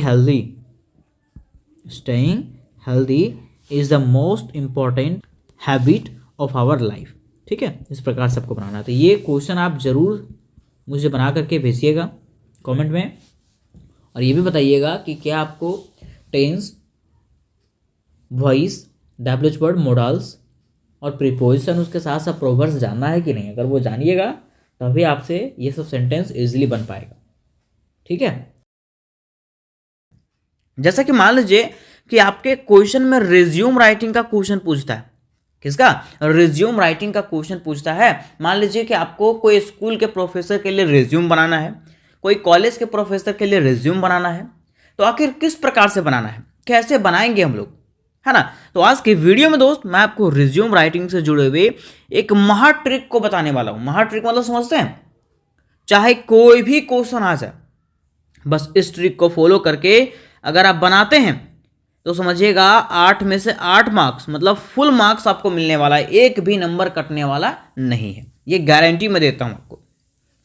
healthy is the most important habit of our life. ठीक है, इस प्रकार से आपको बनाना है। तो ये क्वेश्चन आप जरूर मुझे बना करके भेजिएगा कमेंट में, और ये भी बताइएगा कि क्या आपको tense, voice, WH word, modals और प्रीपोजिशन उसके साथ साथ प्रोवर्ब्स जानना है कि नहीं। अगर वो जानिएगा तभी आपसे ये सब सेंटेंस इजीली बन पाएगा। ठीक है, जैसा कि मान लीजिए कि आपके क्वेश्चन में रिज्यूम राइटिंग का क्वेश्चन पूछता है। किसका? रिज्यूम राइटिंग का क्वेश्चन पूछता है। मान लीजिए कि आपको कोई स्कूल के प्रोफेसर के लिए रिज्यूम बनाना है, कोई कॉलेज के प्रोफेसर के लिए रिज्यूम बनाना है, तो आखिर किस प्रकार से बनाना है, कैसे बनाएंगे हम लोग, है ना। तो आज की वीडियो में दोस्त मैं आपको रिज्यूम राइटिंग से जुड़े हुए एक महा ट्रिक को बताने वाला हूं। महा ट्रिक मतलब समझते हैं, चाहे कोई भी क्वेश्चन आ जाए, बस इस ट्रिक को फॉलो करके अगर आप बनाते हैं तो समझिएगा 8 में से 8 मार्क्स, मतलब फुल मार्क्स आपको मिलने वाला है, एक भी नंबर कटने वाला नहीं है, ये गारंटी मैं देता हूं आपको।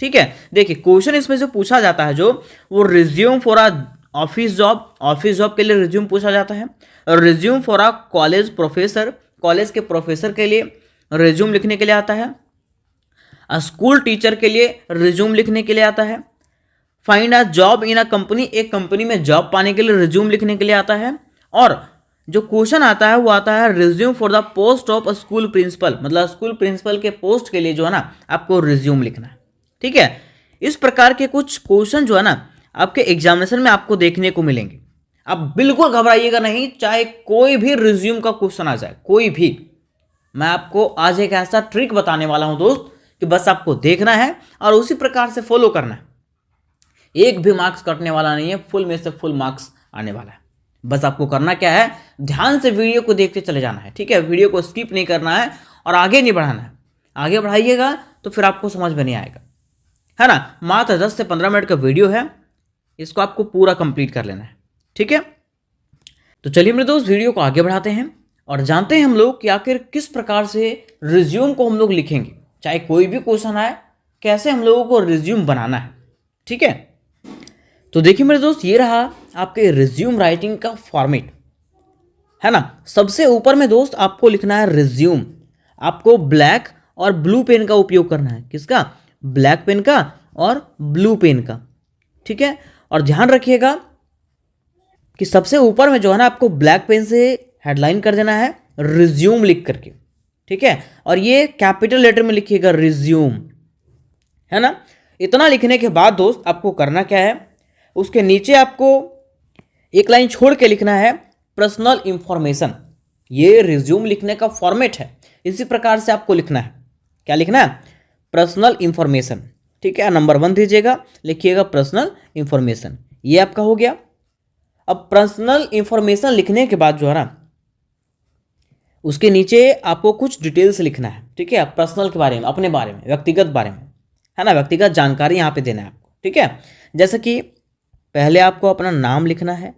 ठीक है, देखिए क्वेश्चन इसमें से पूछा जाता है जो वो resume for a office job के लिए रिज्यूम पूछा जाता है, और रिज्यूम फॉर अ कॉलेज के प्रोफेसर के लिए रिज्यूम लिखने के लिए आता है, स्कूल टीचर के लिए रिज्यूम लिखने के लिए आता है, find a job in a company, एक कंपनी में जॉब पाने के लिए रिज्यूम लिखने के लिए आता है, और जो क्वेश्चन आता है वो आता है resume for the post of school principal, मतलब स्कूल प्रिंसिपल के पोस्ट के लिए जो है ना आपको रिज्यूम लिखना है। ठीक है, इस प्रकार के कुछ क्वेश्चन जो है ना आपके एग्जामिनेशन में आपको देखने को मिलेंगे। आप बिल्कुल घबराइएगा नहीं, चाहे कोई भी रिज्यूम का क्वेश्चन आ जाए, कोई भी। मैं आपको आज एक ऐसा ट्रिक बताने वाला हूं दोस्त कि बस आपको देखना है और उसी प्रकार से फॉलो करना है। एक भी मार्क्स कटने वाला नहीं है, फुल में से फुल मार्क्स आने वाला है। बस आपको करना क्या है, ध्यान से वीडियो को देखते चले जाना है। ठीक है, वीडियो को स्किप नहीं करना है और आगे नहीं बढ़ाना है। आगे बढ़ाइएगा तो फिर आपको समझ में नहीं आएगा, है ना। मात्र 10 से 15 मिनट का वीडियो है, इसको आपको पूरा कंप्लीट कर लेना है। ठीक है, तो चलिए मेरे दोस्त वीडियो को आगे बढ़ाते हैं और जानते हैं हम लोग कि आखिर किस प्रकार से रिज्यूम को हम लोग लिखेंगे, चाहे कोई भी क्वेश्चन आए, कैसे हम लोगों को रिज्यूम बनाना है। ठीक है, तो देखिए मेरे दोस्त, ये रहा आपके रिज्यूम राइटिंग का फॉर्मेट, है ना। सबसे ऊपर में दोस्त आपको लिखना है रिज्यूम। आपको ब्लैक और ब्लू पेन का उपयोग करना है। किसका? ब्लैक पेन का और ब्लू पेन का। ठीक है, और ध्यान रखिएगा कि सबसे ऊपर में जो है ना आपको ब्लैक पेन से हेडलाइन कर देना है रिज्यूम लिख करके। ठीक है, और ये कैपिटल लेटर में लिखिएगा रिज्यूम, है ना। इतना लिखने के बाद दोस्त आपको करना क्या है, उसके नीचे आपको एक लाइन छोड़ के लिखना है पर्सनल इंफॉर्मेशन। ये रिज्यूम लिखने का फॉर्मेट है, इसी प्रकार से आपको लिखना है। क्या लिखना है? Personal information. ठीक है, नंबर 1 दीजिएगा, लिखिएगा पर्सनल इंफॉर्मेशन। ये आपका हो गया। अब पर्सनल इंफॉर्मेशन लिखने के बाद जो है ना उसके नीचे आपको कुछ डिटेल्स लिखना है। ठीक है, पर्सनल के बारे में, अपने बारे में, व्यक्तिगत बारे में, है ना, व्यक्तिगत जानकारी यहाँ पे देना है आपको। ठीक है, जैसे कि पहले आपको अपना नाम लिखना है,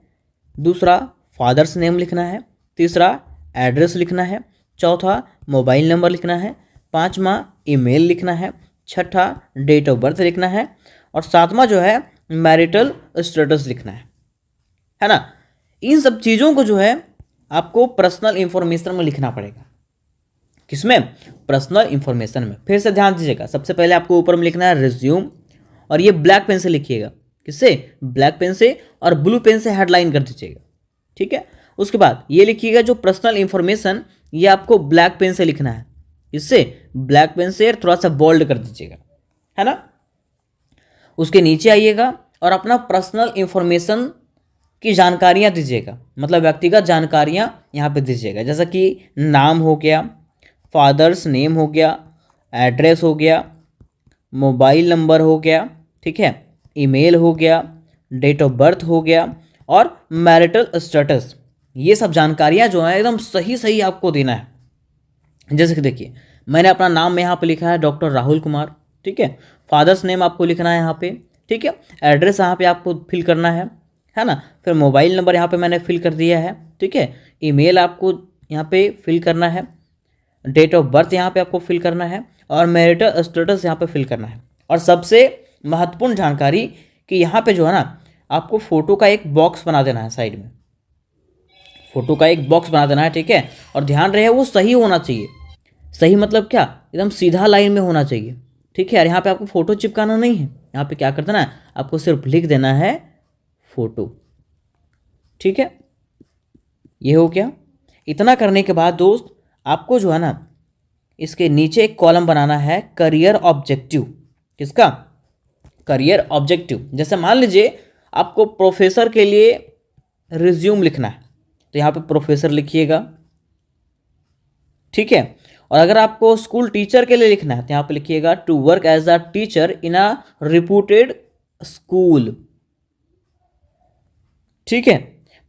दूसरा फादर्स नेम लिखना है, तीसरा एड्रेस लिखना है, चौथा मोबाइल नंबर लिखना है, पांचवा ईमेल लिखना है, छठा डेट ऑफ बर्थ लिखना है, और सातवां जो है मैरिटल स्टेटस लिखना है ना। इन सब चीज़ों को जो है आपको पर्सनल इंफॉर्मेशन में लिखना पड़ेगा। किसमें? पर्सनल इंफॉर्मेशन में। फिर से ध्यान दीजिएगा, सबसे पहले आपको ऊपर में लिखना है रिज्यूम, और ये ब्लैक पेन से लिखिएगा। किससे? ब्लैक पेन से, और ब्लू पेन से हेडलाइन कर दीजिएगा। ठीक है, उसके बाद ये लिखिएगा जो पर्सनल इंफॉर्मेशन, ये आपको ब्लैक पेन से लिखना है। इससे ब्लैक पेन से थोड़ा सा बोल्ड कर दीजिएगा, है ना। उसके नीचे आइएगा और अपना पर्सनल इंफॉर्मेशन की जानकारियां दीजिएगा, मतलब व्यक्तिगत जानकारियां यहाँ पे दीजिएगा, जैसा कि नाम हो गया, फादर्स नेम हो गया, एड्रेस हो गया, मोबाइल नंबर हो गया, ठीक है, ईमेल हो गया, डेट ऑफ बर्थ हो गया, और मैरिटल स्टेटस। ये सब जानकारियां जो है एकदम सही सही आपको देना है। जैसे कि देखिए, मैंने अपना नाम यहाँ पे लिखा है डॉक्टर राहुल कुमार। ठीक है, फादर्स नेम आपको लिखना है यहाँ पे। ठीक है, एड्रेस यहाँ पे आपको फिल करना है ना। फिर मोबाइल नंबर यहाँ पे मैंने फिल कर दिया है। ठीक है, ईमेल आपको यहाँ पे फिल करना है, डेट ऑफ बर्थ यहाँ पे आपको फिल करना है, और मैरिटल स्टेटस यहाँ पे फिल करना है। और सबसे महत्वपूर्ण जानकारी कि यहाँ पे जो है ना आपको फोटो का एक बॉक्स बना देना है, साइड में फोटो का एक बॉक्स बना देना है, ठीक है। और ध्यान रहे वो सही होना चाहिए। सही मतलब क्या, एकदम सीधा लाइन में होना चाहिए, ठीक है। और यहाँ पे आपको फोटो चिपकाना नहीं है, यहाँ पे क्या कर देना है, आपको सिर्फ लिख देना है फोटो, ठीक है। ये हो गया। इतना करने के बाद दोस्त आपको जो है ना इसके नीचे एक कॉलम बनाना है करियर ऑब्जेक्टिव। किसका, करियर ऑब्जेक्टिव। जैसे मान लीजिए आपको प्रोफेसर के लिए रिज्यूम लिखना है, तो यहाँ पे प्रोफेसर लिखिएगा, ठीक है। और अगर आपको स्कूल टीचर के लिए लिखना है तो यहाँ पे लिखिएगा to work as a teacher in a reputed school, ठीक है।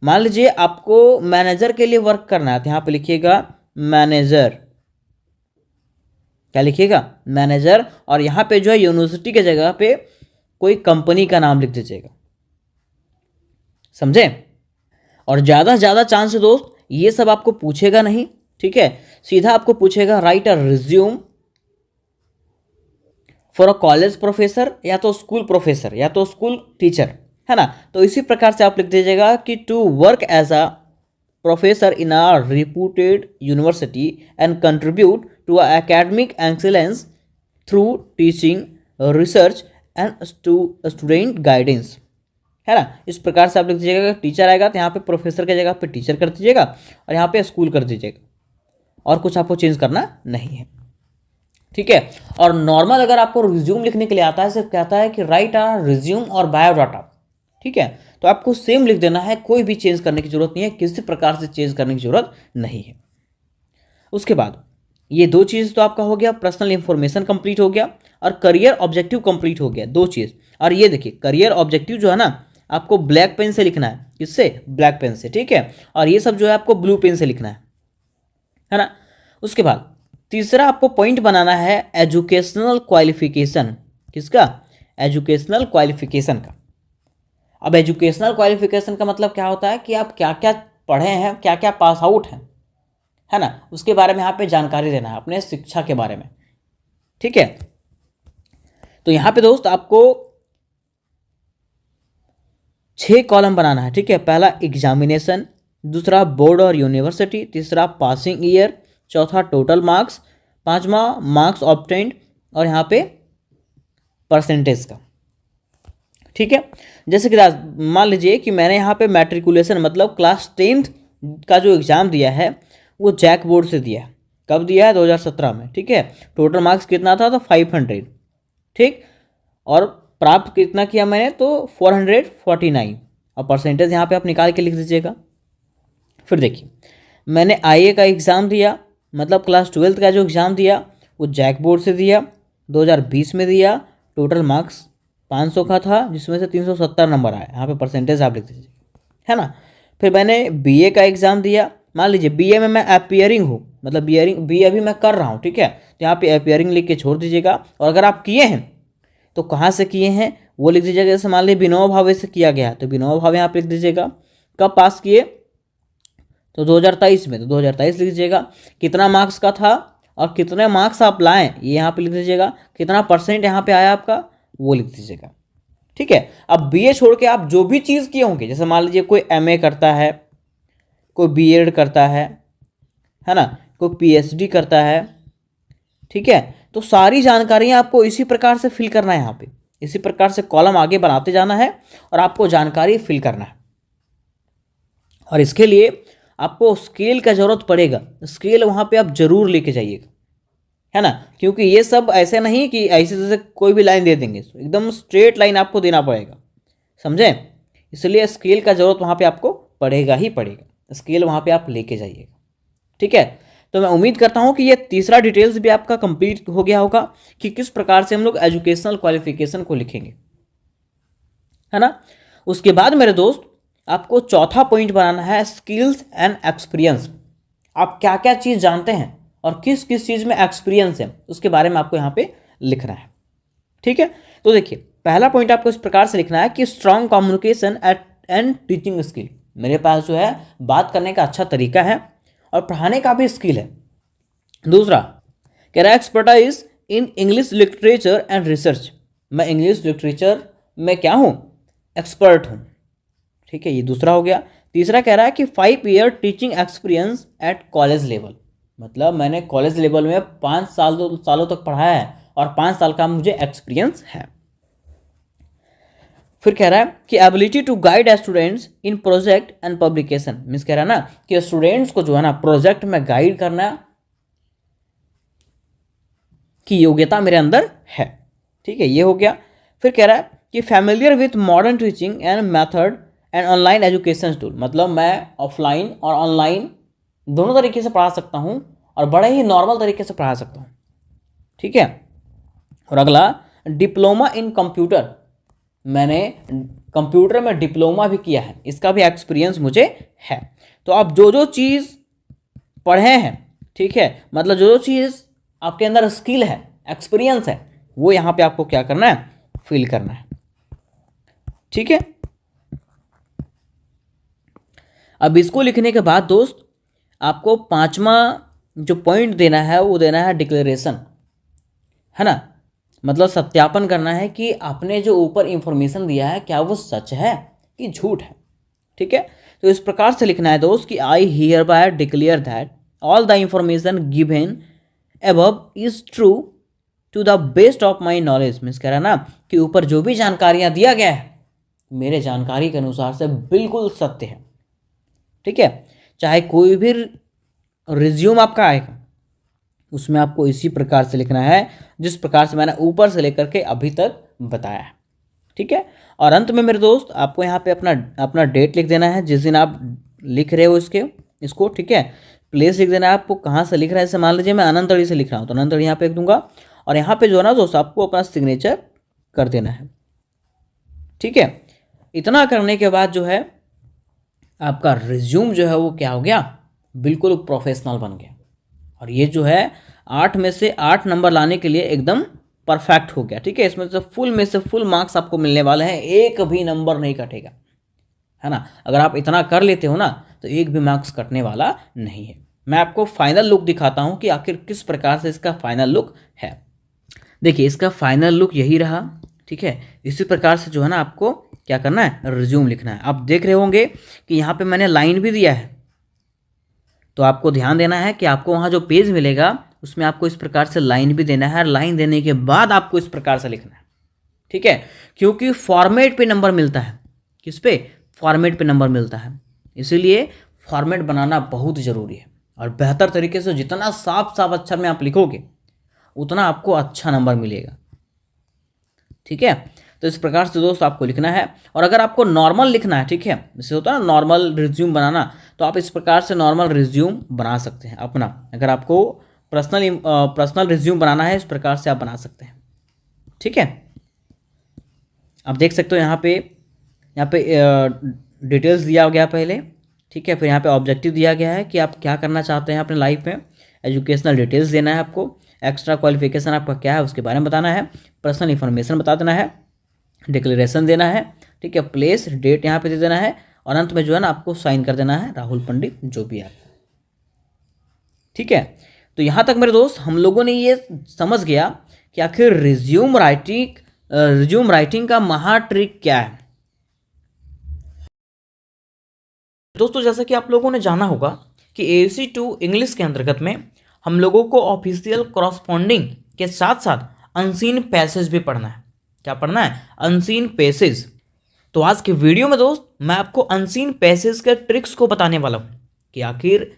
मान लीजिए आपको मैनेजर के लिए वर्क करना है तो यहाँ पे लिखिएगा मैनेजर, क्या लिखिएगा, मैनेजर। और यहाँ पे जो है यूनिवर्सिटी के जगह पे कोई कंपनी का नाम लिख दीजिएगा, समझे। और ज़्यादा से ज़्यादा चांस है दोस्त ये सब आपको पूछेगा नहीं, ठीक है। सीधा आपको पूछेगा right a resume for a college professor, या तो स्कूल प्रोफेसर या तो स्कूल टीचर, है ना। तो इसी प्रकार से आप लिख दीजिएगा कि to work as a professor in a reputed university and contribute to academic excellence through teaching, research and student guidance, है ना। इस प्रकार से आप लिख दीजिएगा। टीचर आएगा तो यहाँ पे प्रोफेसर की जगह पे टीचर कर दीजिएगा और यहाँ पे स्कूल कर दीजिएगा, और कुछ आपको चेंज करना नहीं है, ठीक है। और नॉर्मल अगर आपको रिज्यूम लिखने के लिए आता है, सिर्फ कहता है कि राइट अ रिज्यूम और बायोडाटा, ठीक है, तो आपको सेम लिख देना है, कोई भी चेंज करने की जरूरत नहीं है, किसी प्रकार से चेंज करने की जरूरत नहीं है। उसके बाद ये दो चीज़ तो आपका हो गया, पर्सनल इंफॉर्मेशन कंप्लीट हो गया और करियर ऑब्जेक्टिव कंप्लीट हो गया, दो चीज़। और ये देखिए करियर ऑब्जेक्टिव जो है ना आपको ब्लैक पेन से लिखना है, किससे, ब्लैक पेन से, ठीक है। और ये सब जो है आपको ब्लू पेन से लिखना है ना। उसके बाद तीसरा आपको पॉइंट बनाना है एजुकेशनल क्वालिफिकेशन, किसका, एजुकेशनल क्वालिफिकेशन का। अब एजुकेशनल क्वालिफिकेशन का मतलब क्या होता है कि आप क्या क्या पढ़े हैं, क्या क्या पास आउट हैं, है ना, उसके बारे में यहाँ पे जानकारी देना है, अपने शिक्षा के बारे में, ठीक है। तो यहाँ पे दोस्त आपको 6 कॉलम बनाना है, ठीक है। पहला एग्जामिनेशन, दूसरा बोर्ड और यूनिवर्सिटी, तीसरा पासिंग ईयर, चौथा टोटल मार्क्स, पांचवा मार्क्स ऑब्टेन्ड, और यहाँ पे परसेंटेज का, ठीक है। जैसे कि मान लीजिए कि मैंने यहाँ पे मैट्रिकुलेशन मतलब क्लास 10th का जो एग्ज़ाम दिया है वो जैक बोर्ड से दिया है। कब दिया है, 2017 में, ठीक है। टोटल मार्क्स कितना था, तो 500, ठीक। और प्राप्त कितना किया मैंने, तो 449, और परसेंटेज यहाँ पे आप निकाल के लिख दीजिएगा। फिर देखिए मैंने आईए का एग्ज़ाम दिया, मतलब क्लास 12th का जो एग्ज़ाम दिया वो जैक बोर्ड से दिया, 2020 में दिया। टोटल मार्क्स 500 का था, जिसमें से 370 नंबर आया, यहाँ पे परसेंटेज आप लिख दीजिए, है ना। फिर मैंने बीए का एग्ज़ाम दिया, मान लीजिए बीए में मैं अपीयरिंग हूँ, मतलब बीए अभी मैं कर रहा हूँ, ठीक है। तो यहाँ पे अपीयरिंग लिख के छोड़ दीजिएगा। और अगर आप किए हैं तो कहाँ से किए हैं वो लिख दीजिएगा। जैसे मान लीजिए विनोबा भावे से किया गया तो विनोबा भावे यहाँ पे लिख दीजिएगा। कब पास किए, तो 2023 में, तो 2023 लिख दीजिएगा। कितना मार्क्स का था और कितने मार्क्स आप लाएं ये यहाँ पे लिख दीजिएगा। कितना परसेंट यहाँ पे आया आपका वो लिख दीजिएगा, ठीक है। अब बीए छोड़ के आप जो भी चीज़ किए होंगे, जैसे मान लीजिए कोई एमए करता है, कोई बीएड करता है ना, कोई पीएचडी करता है, ठीक है। तो सारी जानकारियाँ आपको इसी प्रकार से फिल करना है, यहाँ पे इसी प्रकार से कॉलम आगे बनाते जाना है और आपको जानकारी फिल करना है। और इसके लिए आपको स्केल का ज़रूरत पड़ेगा, स्केल वहाँ पे आप जरूर लेके जाइएगा, है ना, क्योंकि ये सब ऐसे नहीं कि ऐसे जैसे कोई भी लाइन दे देंगे, एकदम स्ट्रेट लाइन आपको देना पड़ेगा, समझे। इसलिए स्केल का ज़रूरत वहाँ पे आपको पड़ेगा ही पड़ेगा, स्केल वहाँ पे आप लेके जाइएगा, ठीक है। तो मैं उम्मीद करता हूँ कि ये तीसरा डिटेल्स भी आपका कंप्लीट हो गया होगा कि किस प्रकार से हम लोग एजुकेशनल क्वालिफिकेशन को लिखेंगे, है ना। उसके बाद मेरे दोस्त आपको चौथा पॉइंट बनाना है स्किल्स एंड एक्सपीरियंस। आप क्या क्या चीज़ जानते हैं और किस किस चीज़ में एक्सपीरियंस है उसके बारे में आपको यहाँ पे लिखना है, ठीक है। तो देखिए पहला पॉइंट आपको इस प्रकार से लिखना है कि strong communication and teaching skill, मेरे पास जो है बात करने का अच्छा तरीका है और पढ़ाने का भी स्किल है। दूसरा कह रहा है expertise in English literature and research. मैं इंग्लिश लिटरेचर में क्या हूँ, एक्सपर्ट हूँ। ठीक है, ये दूसरा हो गया। तीसरा कह रहा है कि 5 year teaching experience at college level, मतलब मैंने कॉलेज लेवल में 5 सालों तक पढ़ाया है और 5 साल का मुझे एक्सपीरियंस है। फिर कह रहा है कि ability to guide students in project and publication, means कह रहा है ना कि स्टूडेंट्स को जो है ना प्रोजेक्ट में गाइड करना की योग्यता मेरे अंदर है। ठीक है, ये हो गया। फिर कह रहा है कि familiar with modern teaching and method and online education tool, मतलब मैं ऑफलाइन और ऑनलाइन दोनों तरीके से पढ़ा सकता हूँ और बड़े ही नॉर्मल तरीके से पढ़ा सकता हूँ। ठीक है, और अगला डिप्लोमा इन कंप्यूटर, मैंने कंप्यूटर में डिप्लोमा भी किया है, इसका भी एक्सपीरियंस मुझे है। तो आप जो जो चीज़ पढ़े हैं, ठीक है, मतलब जो जो चीज़ आपके अंदर स्किल है, एक्सपीरियंस है, वो यहाँ पे आपको क्या करना है, फिल करना है। ठीक है, अब इसको लिखने के बाद दोस्त आपको 5वां जो पॉइंट देना है वो देना है डिक्लेरेशन, है ना, मतलब सत्यापन करना है कि आपने जो ऊपर इंफॉर्मेशन दिया है क्या वो सच है कि झूठ है। ठीक है, तो इस प्रकार से लिखना है दोस्त कि I hereby declare that all the information given above is true to the best of my knowledge, means कह रहा है ना कि ऊपर जो भी जानकारियाँ दिया गया है मेरे जानकारी के अनुसार से बिल्कुल सत्य है। ठीक है, चाहे कोई भी रिज्यूम आपका आएगा उसमें आपको इसी प्रकार से लिखना है जिस प्रकार से मैंने ऊपर से लेकर के अभी तक बताया है। ठीक है, और अंत में मेरे दोस्त आपको यहाँ पे अपना डेट लिख देना है जिस दिन आप लिख रहे हो इसको। ठीक है, प्लेस लिख देना है आपको, कहाँ से लिख रहा है। जैसे मान लीजिए मैं अनंतड़ी से लिख रहा हूँ तो अनंतड़ी यहाँ पे लिख दूंगा और यहाँ पे जो है ना दोस्त आपको अपना सिग्नेचर कर देना है। ठीक है, इतना करने के बाद जो है आपका रिज्यूम जो है वो क्या हो गया, बिल्कुल प्रोफेशनल बन गया। और ये जो है 8 में से 8 नंबर लाने के लिए एकदम परफेक्ट हो गया। ठीक है, इसमें से फुल मार्क्स आपको मिलने वाले हैं, एक भी नंबर नहीं कटेगा, है ना। अगर आप इतना कर लेते हो ना तो एक भी मार्क्स कटने वाला नहीं है। मैं आपको फाइनल लुक दिखाता हूँ कि आखिर किस प्रकार से इसका फाइनल लुक है। देखिए इसका फाइनल लुक यही रहा। ठीक है, इसी प्रकार से जो है ना आपको क्या करना है, रिज्यूम लिखना है। आप देख रहे होंगे कि यहाँ पे मैंने लाइन भी दिया है, तो आपको ध्यान देना है कि आपको वहाँ जो पेज मिलेगा उसमें आपको इस प्रकार से लाइन भी देना है। लाइन देने के बाद आपको इस प्रकार से लिखना है। ठीक है, क्योंकि फॉर्मेट पे नंबर मिलता है। किस पे, फॉर्मेट पे नंबर मिलता है, इसीलिए फॉर्मेट बनाना बहुत ज़रूरी है। और बेहतर तरीके से जितना साफ साफ अक्षर में आप लिखोगे उतना आपको अच्छा नंबर मिलेगा। ठीक है, तो इस प्रकार से दोस्त आपको लिखना है। और अगर आपको नॉर्मल लिखना है, ठीक है, जैसे होता है ना नॉर्मल रिज्यूम बनाना, तो आप इस प्रकार से नॉर्मल रिज्यूम बना सकते हैं अपना। अगर आपको पर्सनल रिज्यूम बनाना है इस प्रकार से आप बना सकते हैं। ठीक है, आप देख सकते हो यहाँ पे डिटेल्स दिया गया पहले। ठीक है, फिर यहाँ पे ऑब्जेक्टिव दिया गया है कि आप क्या करना चाहते हैं अपने लाइफ में। एजुकेशनल डिटेल्स देना है आपको, एक्स्ट्रा क्वालिफिकेशन आपका क्या है उसके बारे में बताना है, पर्सनल इन्फॉर्मेशन बता देना है, डिक्लेरेशन देना है। ठीक है, प्लेस डेट यहाँ पे दे देना है और अंत में जो है ना आपको साइन कर देना है राहुल पंडित जो भी आप। ठीक है, तो यहाँ तक मेरे दोस्त हम लोगों ने ये समझ गया कि आखिर रिज्यूम राइटिंग का महा ट्रिक क्या है। दोस्तों जैसा कि आप लोगों ने जाना होगा कि AC2 इंग्लिश के अंतर्गत में हम लोगों को ऑफिशियल कॉरस्पॉन्डिंग के साथ साथ अनसीन पैसेज भी पढ़ना है। क्या पढ़ना है, अनसीन पैसेज। तो आज के वीडियो में दोस्त मैं आपको अनसीन पैसेज के ट्रिक्स को बताने वाला हूँ कि आखिर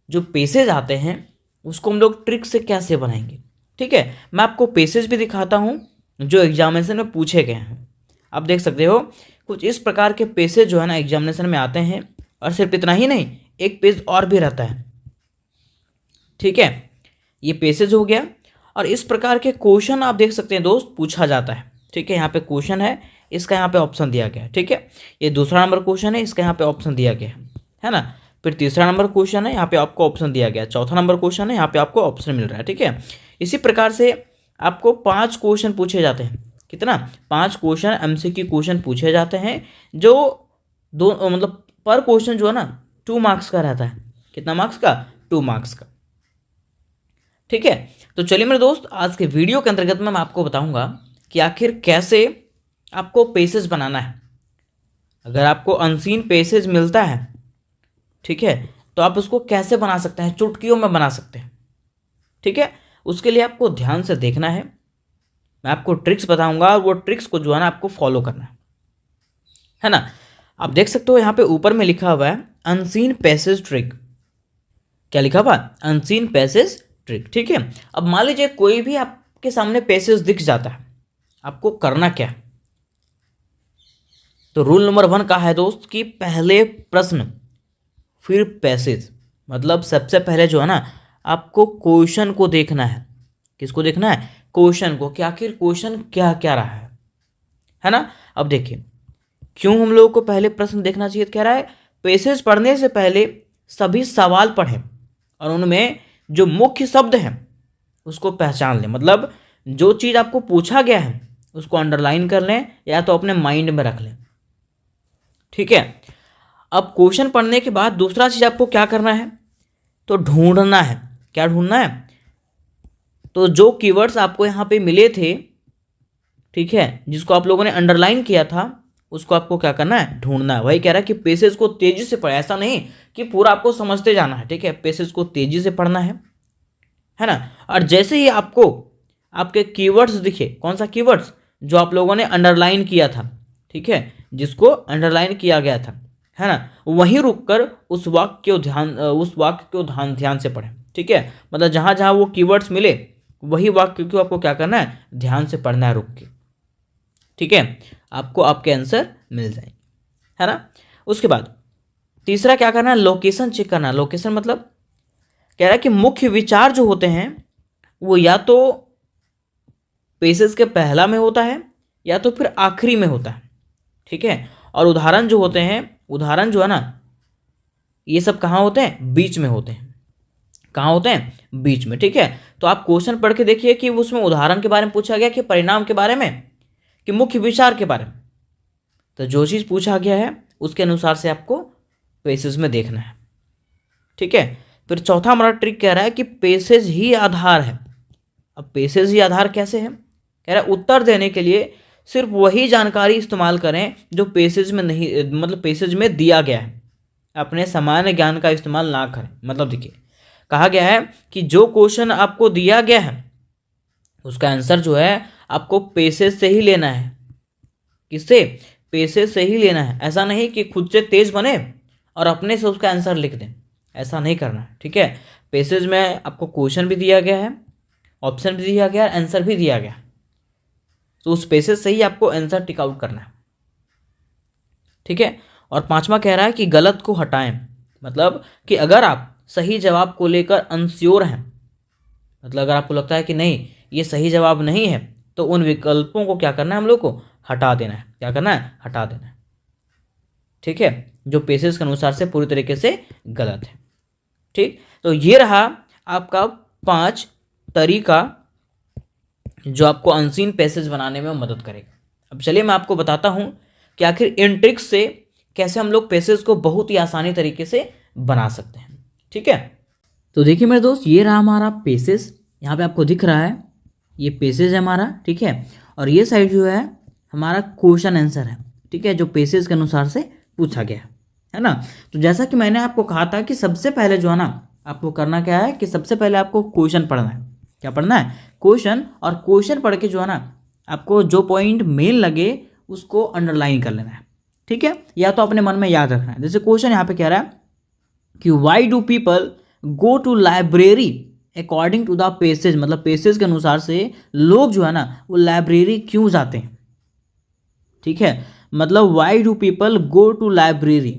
जो पैसेज आते हैं उसको हम लोग ट्रिक से कैसे बनाएंगे। ठीक है, मैं आपको पैसेज भी दिखाता हूँ जो एग्जामिनेशन में पूछे गए हैं। आप देख सकते हो कुछ इस प्रकार के पैसेज जो है ना एग्जामिनेशन में आते हैं। और सिर्फ इतना ही नहीं, एक पेज और भी रहता है। ठीक है, ये पैसेज हो गया। और इस प्रकार के क्वेश्चन आप देख सकते हैं दोस्त पूछा जाता है। ठीक है, यहाँ पे क्वेश्चन है, इसका यहाँ पे ऑप्शन दिया गया है। ठीक है, ये दूसरा नंबर क्वेश्चन है, इसका यहाँ पे ऑप्शन दिया गया है ना। फिर तीसरा नंबर क्वेश्चन है, यहाँ पे आपको ऑप्शन दिया गया है। चौथा नंबर क्वेश्चन है, यहाँ पे आपको ऑप्शन मिल रहा है। ठीक है, इसी प्रकार से आपको 5 क्वेश्चन पूछे जाते हैं। कितना, 5 क्वेश्चन MCQ क्वेश्चन पूछे जाते हैं जो मतलब पर क्वेश्चन जो है ना 2 मार्क्स का रहता है। कितना मार्क्स का, 2 मार्क्स का। ठीक है, तो चलिए मेरे दोस्त, आज के वीडियो के अंतर्गत मैं आपको बताऊंगा कि आखिर कैसे आपको पेसेज बनाना है। अगर आपको अनसीन पेसेज मिलता है, ठीक है, तो आप उसको कैसे बना सकते हैं, चुटकियों में बना सकते हैं। ठीक है, उसके लिए आपको ध्यान से देखना है, मैं आपको ट्रिक्स बताऊंगा और वो ट्रिक्स को जो है ना आपको फॉलो करना है ना। आप देख सकते हो यहाँ पे ऊपर में लिखा हुआ है अनसीन पैसेज ट्रिक। क्या लिखा हुआ? Unseen passage trick. ठीक है, अब मान लीजिए कोई भी आपके सामने पैसेज दिख जाता है, आपको करना क्या है? तो रूल नंबर 1 का है दोस्त कि पहले प्रश्न फिर पैसेज, मतलब सबसे पहले जो है ना आपको क्वेश्चन को देखना है। किसको देखना है? क्वेश्चन को, कि आखिर क्वेश्चन क्या क्या रहा है ना। अब देखिए क्यों हम लोगों को पहले प्रश्न देखना चाहिए। कह रहा है पैसेज पढ़ने से पहले सभी सवाल पढ़ें और उनमें जो मुख्य शब्द हैं उसको पहचान लें। मतलब जो चीज़ आपको पूछा गया है उसको अंडरलाइन कर लें या तो अपने माइंड में रख लें। ठीक है, अब क्वेश्चन पढ़ने के बाद दूसरा चीज़ आपको क्या करना है? तो ढूंढना है। क्या ढूंढना है? तो जो कीवर्ड्स आपको यहाँ पे मिले थे, ठीक है, जिसको आप लोगों ने अंडरलाइन किया था, उसको आपको क्या करना है? ढूंढना है। वही कह रहा है कि पेसेज को तेजी से पढ़े, ऐसा नहीं कि पूरा आपको समझते जाना है। ठीक है, पेसेज को तेजी से पढ़ना है ना। और जैसे ही आपको आपके कीवर्ड्स दिखे, कौन सा कीवर्ड्स? जो आप लोगों ने अंडरलाइन किया था, ठीक है, जिसको अंडरलाइन किया गया था, है ना, वहीं रुककर उस वाक्य को ध्यान से पढ़ें। ठीक है, मतलब जहाँ जहाँ वो कीवर्ड्स मिले वही वाक्य को आपको क्या करना है? ध्यान से पढ़ना है, रुक के। ठीक है, आपको आपके आंसर मिल जाएंगे, है ना। उसके बाद तीसरा क्या करना है? लोकेशन चेक करना है। लोकेशन मतलब कह रहा है कि मुख्य विचार जो होते हैं वो या तो पेसेज के पहला में होता है या तो फिर आखिरी में होता है। ठीक है, और उदाहरण जो होते हैं, उदाहरण जो है ना, ये सब कहाँ होते हैं? बीच में होते हैं। कहाँ होते हैं? बीच में। ठीक है, तो आप क्वेश्चन पढ़ के देखिए कि उसमें उदाहरण के बारे में पूछा गया कि परिणाम के बारे में कि मुख्य विचार के बारे में। तो जो चीज़ पूछा गया है उसके अनुसार से आपको पेसेज में देखना है। ठीक है, फिर चौथा हमारा ट्रिक कह रहा है कि पेसेज ही आधार है। अब पेसेज ही आधार कैसे है? कह रहा है उत्तर देने के लिए सिर्फ वही जानकारी इस्तेमाल करें जो पेसेज में नहीं, मतलब पेसेज में दिया गया है। अपने सामान्य ज्ञान का इस्तेमाल ना करें। मतलब देखिए कहा गया है कि जो क्वेश्चन आपको दिया गया है उसका आंसर जो है आपको पेसेज से ही लेना है। किससे? पेसेज से ही लेना है। ऐसा नहीं कि खुद से तेज बने और अपने से उसका आंसर लिख दें, ऐसा नहीं करना है। ठीक है, पेसेज में आपको क्वेश्चन भी दिया गया है, ऑप्शन भी दिया गया है, आंसर भी दिया गया, तो उस पेसेज से ही आपको आंसर टिक आउट करना है। ठीक है, और पांचवा कह रहा है कि गलत को हटाएं। मतलब कि अगर आप सही जवाब को लेकर अनश्योर हैं, मतलब अगर आपको लगता है कि नहीं ये सही जवाब नहीं है, तो उन विकल्पों को क्या करना है? हम लोग को हटा देना है। क्या करना है? हटा देना है। ठीक है, जो पेसेज के अनुसार से पूरी तरीके से गलत है। ठीक, तो ये रहा आपका 5 तरीका जो आपको अनसीन पैसेज बनाने में मदद करेगा। अब चलिए मैं आपको बताता हूं कि आखिर इन ट्रिक्स से कैसे हम लोग पैसेज को बहुत ही आसानी तरीके से बना सकते हैं। ठीक है, तो देखिए मेरे दोस्त, ये रहा हमारा पेसेज। यहाँ पे आपको दिख रहा है ये पेसेज है हमारा। ठीक है, और ये साइड जो है हमारा क्वेश्चन आंसर है। ठीक है, जो पेसेज के अनुसार से पूछा गया है ना। तो जैसा कि मैंने आपको कहा था कि सबसे पहले जो है ना आपको करना क्या है कि सबसे पहले आपको क्वेश्चन पढ़ना है। क्या पढ़ना है? क्वेश्चन। और क्वेश्चन पढ़ के जो है ना आपको जो पॉइंट मेन लगे उसको अंडरलाइन कर लेना है। ठीक है, या तो अपने मन में याद रखना है। जैसे क्वेश्चन यहाँ पे कह रहा है कि why do people go to library according to the passage. मतलब पेसेज के अनुसार से लोग जो है ना वो लाइब्रेरी क्यों जाते हैं। ठीक है, मतलब why do people go to library,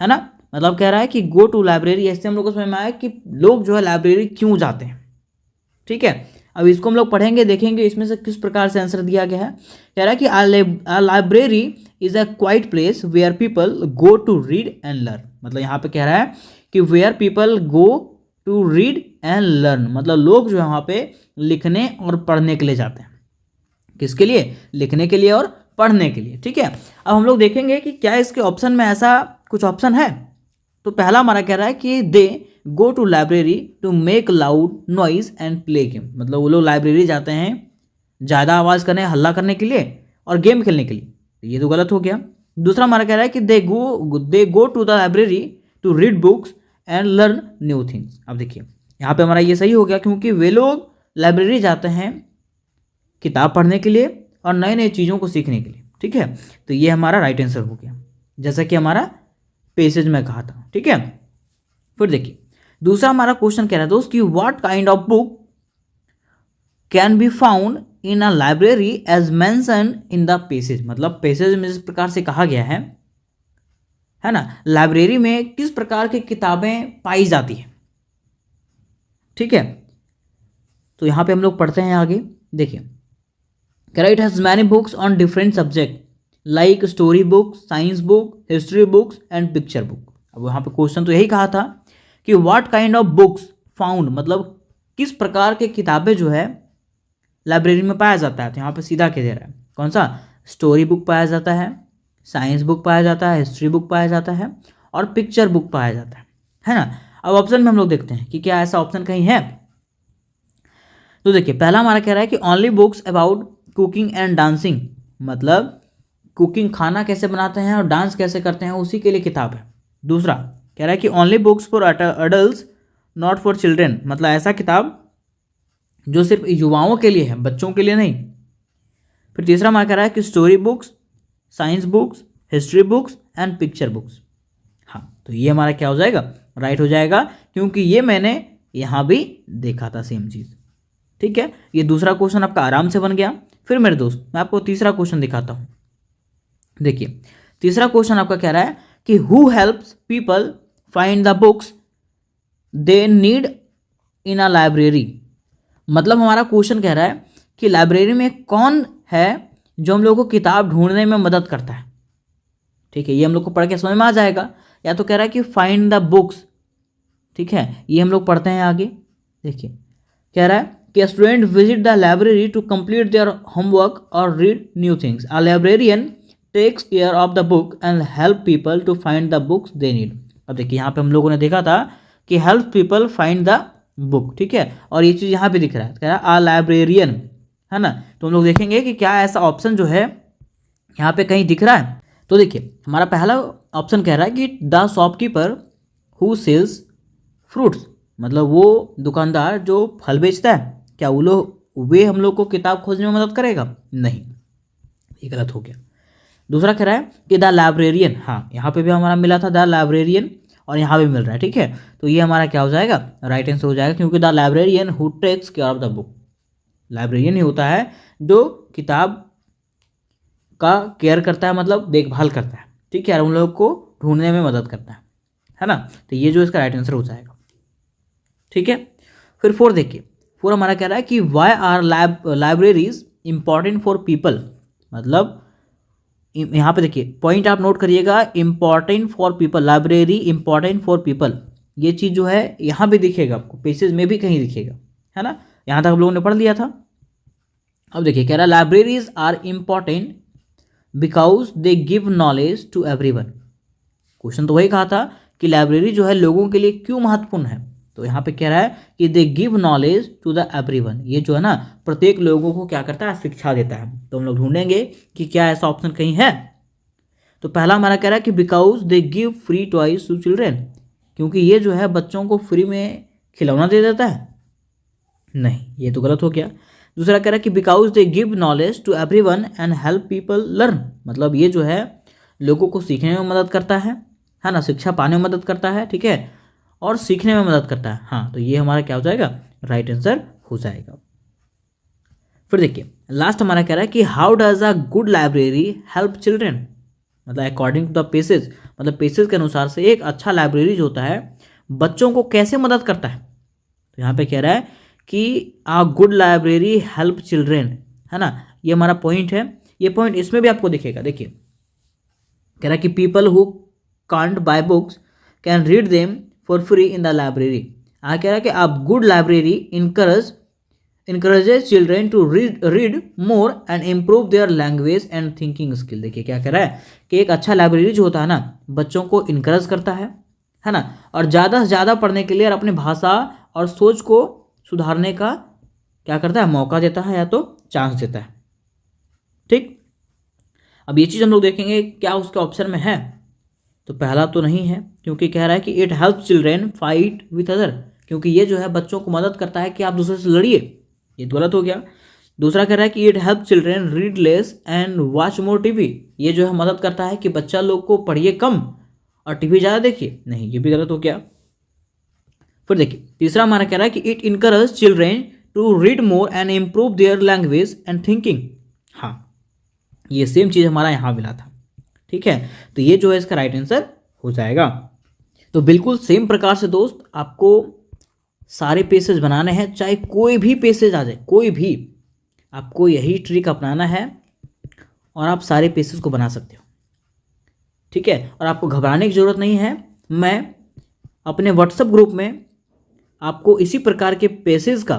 है ना। मतलब कह रहा है कि गो टू लाइब्रेरी, ऐसे हम लोग को समझ में आया कि लोग जो है लाइब्रेरी क्यों जाते हैं। ठीक है, अब इसको हम लोग पढ़ेंगे, देखेंगे इसमें से किस प्रकार से आंसर दिया गया है। कह रहा है कि a library is a quite place where people go to read and learn. मतलब यहाँ पे कह रहा है कि where people go to read and learn, मतलब लोग जो है वहाँ पे लिखने और पढ़ने के लिए जाते हैं। किसके लिए? लिखने के लिए और पढ़ने के लिए। ठीक है, अब हम लोग देखेंगे कि क्या इसके ऑप्शन में ऐसा कुछ ऑप्शन है। तो पहला हमारा कह रहा है कि they go to library to make loud noise and play game. मतलब वो लोग लाइब्रेरी जाते हैं ज़्यादा आवाज़ करने, हल्ला करने के लिए और गेम खेलने के लिए। ये तो गलत हो गया। दूसरा हमारा कह रहा है कि they go to the library to read books and learn new things. अब देखिए यहाँ पे हमारा ये सही हो गया, क्योंकि वे लोग लाइब्रेरी जाते हैं किताब पढ़ने के लिए और नए नए चीज़ों को सीखने के लिए। ठीक है, तो ये हमारा राइट आंसर हो गया, जैसा कि हमारा पेसेज में कहा था। ठीक है, फिर देखिए दूसरा हमारा क्वेश्चन कह रहा है दोस्त कि what kind of book can be found in a library as mention in the passage. मतलब पेसेज में जिस प्रकार से कहा गया है ना, लाइब्रेरी में किस प्रकार की किताबें पाई जाती हैं। ठीक है, तो यहां पे हम लोग पढ़ते हैं आगे। देखिए कह रहा it has many books on different subject like story book, science book, history books and picture book. अब यहाँ पे क्वेश्चन तो यही कहा था कि what kind of books found, मतलब किस प्रकार के किताबें जो है लाइब्रेरी में पाया जाता है। तो यहाँ पे सीधा कह दे रहा है कौन सा, स्टोरी बुक पाया जाता है, साइंस बुक पाया जाता है, हिस्ट्री बुक पाया जाता है और पिक्चर बुक पाया जाता है ना। अब ऑप्शन में हम लोग देखते हैं कि क्या ऐसा ऑप्शन कहीं है। तो देखिए पहला हमारा कह रहा है कि only books about cooking and dancing, मतलब कुकिंग, खाना कैसे बनाते हैं और डांस कैसे करते हैं उसी के लिए किताब है। दूसरा कह रहा है कि only books for adult not for children, मतलब ऐसा किताब जो सिर्फ युवाओं के लिए है, बच्चों के लिए नहीं। फिर तीसरा हमारा कह रहा है कि story books, science books, history books and picture books. हाँ, तो ये हमारा क्या हो जाएगा, राइट हो जाएगा, क्योंकि ये मैंने यहाँ भी देखा था सेम चीज़। ठीक है, ये दूसरा क्वेश्चन आपका आराम से बन गया। फिर मेरे दोस्त मैं आपको तीसरा क्वेश्चन दिखाता हूँ। देखिए तीसरा क्वेश्चन आपका कह रहा है कि who helps people find the books they need in a library. मतलब हमारा क्वेश्चन कह रहा है कि लाइब्रेरी में कौन है जो हम लोग को किताब ढूंढने में मदद करता है। ठीक है, ये हम लोग को पढ़ के समझ में आ जाएगा। या तो कह रहा है कि फाइंड द बुक्स, ठीक है, ये हम लोग पढ़ते हैं आगे। देखिए कह रहा है कि student visit the library to complete their homework और read new things. A librarian takes care of the book and help people to find the books they need. अब देखिए यहाँ पे हम लोगों ने देखा था कि help people find the book. ठीक है, और ये चीज़ यहाँ पे दिख रहा है, कह रहा है अ लाइब्रेरियन, है ना। तो हम लोग देखेंगे कि क्या ऐसा ऑप्शन जो है यहाँ पे कहीं दिख रहा है। तो देखिए हमारा पहला ऑप्शन कह रहा है कि the shopkeeper who sells fruits, मतलब वो दुकानदार जो फल बेचता है, क्या वे हम लोग को किताब खोजने में मदद करेगा? नहीं, ये गलत हो गया। दूसरा कह रहा है कि द लाइब्रेरियन, हाँ यहाँ पे भी हमारा मिला था द लाइब्रेरियन और यहाँ भी मिल रहा है। ठीक है, तो ये हमारा क्या हो जाएगा, राइट आंसर हो जाएगा, क्योंकि the librarian who takes care of the book, librarian ही होता है जो किताब का केयर करता है, मतलब देखभाल करता है। ठीक है, और उन लोगों को ढूंढने में मदद करता है ना। तो ये जो इसका राइट आंसर हो जाएगा। ठीक है, फिर 4 देखिए, 4 हमारा कह रहा है कि why are libraries important for people. मतलब यहाँ पे देखिए पॉइंट आप नोट करिएगा, important for people, library important for people, ये चीज़ जो है यहाँ भी दिखेगा आपको, पेसेज में भी कहीं दिखेगा, है ना। यहाँ तक हम लोगों ने पढ़ लिया था। अब देखिए कह रहा है libraries are important because they give knowledge to everyone. Question तो वही कहा था कि लाइब्रेरी जो है लोगों के लिए क्यों महत्वपूर्ण है। तो यहाँ पे कह रहा है कि they give knowledge to the everyone, ये जो है ना प्रत्येक लोगों को क्या करता है, शिक्षा देता है। तो हम लोग ढूंढेंगे कि क्या ऐसा ऑप्शन कहीं है। तो पहला हमारा कह रहा है कि because they give free toys to children, क्योंकि ये जो है बच्चों को फ्री में खिलौना दे देता है। नहीं, ये तो गलत हो गया। दूसरा कह रहा है कि because they give knowledge to everyone and help people learn, मतलब ये जो है लोगों को सीखने में मदद करता है ना, शिक्षा पाने में मदद करता है। ठीक है, और सीखने में मदद करता है। हाँ, तो ये हमारा क्या हो जाएगा, राइट आंसर हो जाएगा। फिर देखिए लास्ट हमारा कह रहा है कि how does a good library help children, मतलब अकॉर्डिंग टू द पेसेज, मतलब पेसेज के अनुसार से एक अच्छा लाइब्रेरी जो होता है बच्चों को कैसे मदद करता है। तो यहाँ पे कह रहा है कि a good library help children, है ना, ये हमारा पॉइंट है। ये पॉइंट इसमें भी आपको दिखेगा। देखिए कह रहा है कि people who can't buy books can read them for free in the library. कह रहा है कि आप good library encourages children to read more and improve their language and thinking skill। देखिए क्या कह रहा है कि एक अच्छा लाइब्रेरी जो होता है ना बच्चों को इनकरेज करता है है ना। और ज़्यादा से ज़्यादा पढ़ने के लिए और अपनी भाषा और सोच को सुधारने का क्या करता है, मौका देता है या तो चांस देता है। ठीक, अब ये चीज़ हम लोग देखेंगे क्या उसके ऑप्शन में है। तो पहला तो नहीं है, क्योंकि कह रहा है कि it help children fight with other, क्योंकि ये जो है बच्चों को मदद करता है कि आप दूसरे से लड़िए, ये गलत हो गया। दूसरा कह रहा है कि it help children read less and watch more TV, ये जो है मदद करता है कि बच्चा लोग को पढ़िए कम और टीवी ज़्यादा देखिए, नहीं ये भी गलत हो गया। फिर देखिए तीसरा हमारा कह रहा है कि it encourage children to read more and improve their language and thinking. हाँ, ये सेम चीज़ हमारा यहाँ मिला था। ठीक है, तो ये जो है इसका राइट आंसर हो जाएगा। तो बिल्कुल सेम प्रकार से दोस्त आपको सारे पेसेज बनाने हैं, चाहे कोई भी पेसेज आ जाए, कोई भी, आपको यही ट्रिक अपनाना है और आप सारे पेसेज को बना सकते हो। ठीक है, और आपको घबराने की ज़रूरत नहीं है। मैं अपने व्हाट्सएप ग्रुप में आपको इसी प्रकार के पेसेज का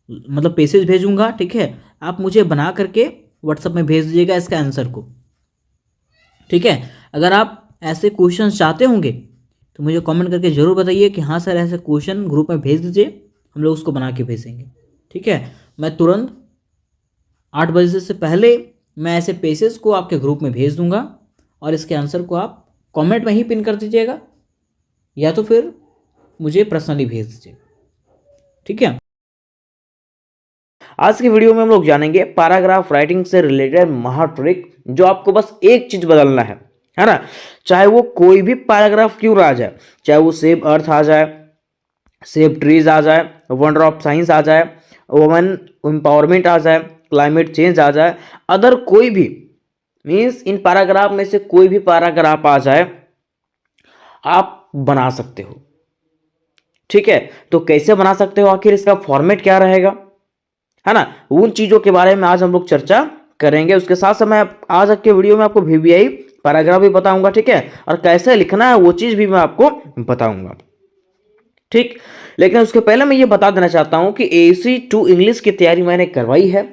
मतलब पेसेज भेजूंगा। ठीक है, आप मुझे बना करके व्हाट्सएप में भेज दीजिएगा इसका आंसर को। ठीक है, अगर आप ऐसे क्वेश्चन चाहते होंगे तो मुझे कमेंट करके ज़रूर बताइए कि हाँ सर ऐसे क्वेश्चन ग्रुप में भेज दीजिए, हम लोग उसको बना के भेजेंगे। ठीक है, मैं तुरंत 8 बजे से पहले मैं ऐसे पेसेज को आपके ग्रुप में भेज दूंगा और इसके आंसर को आप कमेंट में ही पिन कर दीजिएगा या तो फिर मुझे पर्सनली भेज दीजिएगा। ठीक है, आज की वीडियो में हम लोग जानेंगे पैराग्राफ राइटिंग से रिलेटेड महा ट्रिक, जो आपको बस एक चीज बदलना है ना। चाहे वो कोई भी पैराग्राफ क्यों आ जाए, चाहे वो सेव अर्थ आ जाए, सेव ट्रीज आ जाए, वंडर ऑफ साइंस आ जाए, वुमेन एम्पावरमेंट आ जाए, क्लाइमेट चेंज आ जाए, अदर कोई भी मीन्स इन पैराग्राफ में से कोई भी पैराग्राफ आ जाए, आप बना सकते हो। ठीक है, तो कैसे बना सकते हो, आखिर इसका फॉर्मेट क्या रहेगा, है ना, उन चीजों के बारे में आज हम लोग चर्चा करेंगे। उसके साथ साथ मैं आज के वीडियो में आपको VBI पैराग्राफ भी बताऊंगा। ठीक है, और कैसे लिखना है वो चीज भी मैं आपको बताऊंगा। ठीक, लेकिन उसके पहले मैं ये बता देना चाहता हूं कि AC2 इंग्लिश की तैयारी मैंने करवाई है,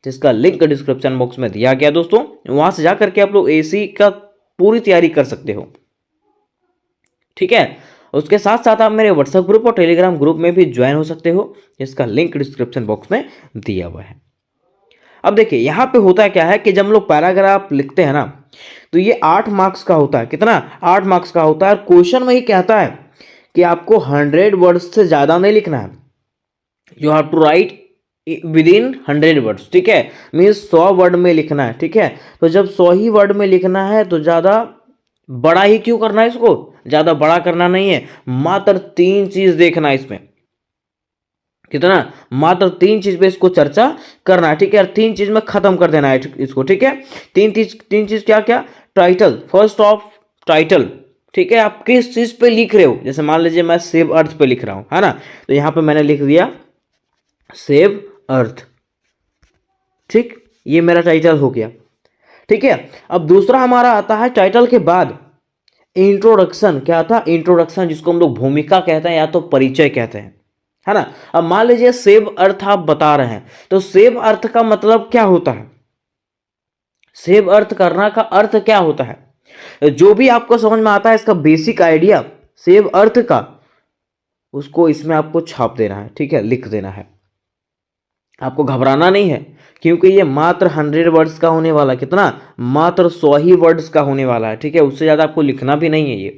जिसका लिंक डिस्क्रिप्शन बॉक्स में दिया गया दोस्तों, वहां से जाकर के आप लोग AC का पूरी तैयारी कर सकते हो। ठीक है, उसके साथ साथ आप मेरे व्हाट्सएप ग्रुप और टेलीग्राम ग्रुप में भी ज्वाइन हो सकते हो, जिसका लिंक डिस्क्रिप्शन बॉक्स में दिया हुआ है। अब देखिए यहाँ पे होता क्या है कि जब हम लोग पैराग्राफ लिखते हैं ना, तो ये 8 मार्क्स का होता है। कितना? 8 मार्क्स का होता है। और क्वेश्चन में ही कहता है कि आपको 100 वर्ड्स से ज्यादा नहीं लिखना है, you have to write within 100 words. ठीक है, मीन्स 100 वर्ड में लिखना है। ठीक है, तो जब 100 ही वर्ड में लिखना है तो ज्यादा बड़ा ही क्यों करना है, इसको ज्यादा बड़ा करना नहीं है, मात्र 3 चीज देखना है इसमें। कितना? मात्र 3 चीज पे इसको चर्चा करना है। ठीक है, और 3 चीज में खत्म कर देना है इसको। ठीक है, 3 चीज क्या क्या? Title, first of title. ठीक है, आप किस चीज पे लिख रहे हो, जैसे मान लीजिए मैं सेव अर्थ पे लिख रहा हूं, है ना, तो यहां पे मैंने लिख दिया सेव अर्थ। ठीक, ये मेरा टाइटल हो गया। ठीक है, अब दूसरा हमारा आता है टाइटल के बाद इंट्रोडक्शन। क्या था? इंट्रोडक्शन, जिसको हम लोग भूमिका कहते हैं या तो परिचय कहते हैं, है ना। अब मान लीजिए सेव अर्थ आप बता रहे हैं, तो सेव अर्थ का मतलब क्या होता है, सेव अर्थ करना का अर्थ क्या होता है, जो भी आपको समझ में आता है इसका बेसिक आइडिया सेव अर्थ का, उसको इसमें आपको छाप देना है। ठीक है, लिख देना है। आपको घबराना नहीं है, क्योंकि ये मात्र 100 वर्ड्स का होने वाला है। कितना? मात्र 100 ही वर्ड्स का होने वाला है। ठीक है, उससे ज्यादा आपको लिखना भी नहीं है ये,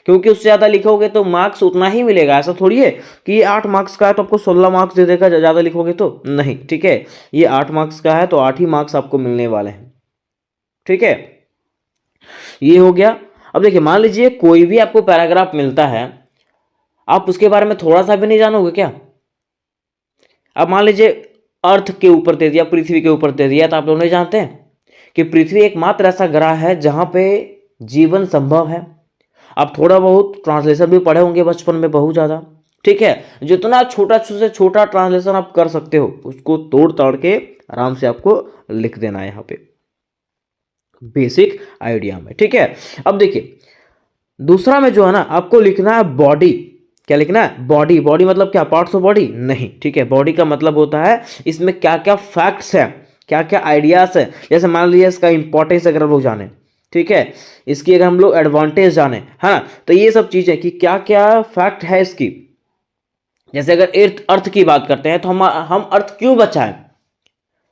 क्योंकि उससे ज्यादा लिखोगे तो मार्क्स उतना ही मिलेगा। ऐसा थोड़ी है कि ये 8 मार्क्स का है तो आपको 16 मार्क्स दे देगा ज्यादा लिखोगे तो, नहीं। ठीक है, ये 8 मार्क्स का है तो 8 ही मार्क्स आपको मिलने वाले हैं। ठीक है, ये हो गया। अब देखिए, मान लीजिए कोई भी आपको पैराग्राफ मिलता है, आप उसके बारे में थोड़ा सा भी नहीं जानोगे क्या। अब मान लीजिए अर्थ के ऊपर दे दिया, पृथ्वी के ऊपर दे दिया, तो आप लोग नहीं जानते हैं कि पृथ्वी एकमात्र ऐसा ग्रह है जहां पे जीवन संभव है। आप थोड़ा बहुत ट्रांसलेशन भी पढ़े होंगे बचपन में, बहुत ज़्यादा। ठीक है, जितना छोटा से छोटा ट्रांसलेशन आप कर सकते हो, उसको तोड़ ताड़ के आराम से आपको लिख देना है यहाँ पे बेसिक आइडिया में। ठीक है, अब देखिए दूसरा में जो है ना, आपको लिखना है बॉडी। क्या लिखना है? बॉडी। बॉडी मतलब क्या? Parts of body? नहीं। ठीक है, बॉडी का मतलब होता है इसमें क्या क्या फैक्ट्स है, क्या क्या आइडियाज है। जैसे मान लीजिए इसका इंपॉर्टेंस अगर लोग जाने, ठीक है, इसकी अगर हम लोग एडवांटेज जाने, है ना, तो ये सब चीजें कि क्या क्या फैक्ट है इसकी। जैसे अगर अर्थ की बात करते हैं तो हम अर्थ क्यों बचाएं,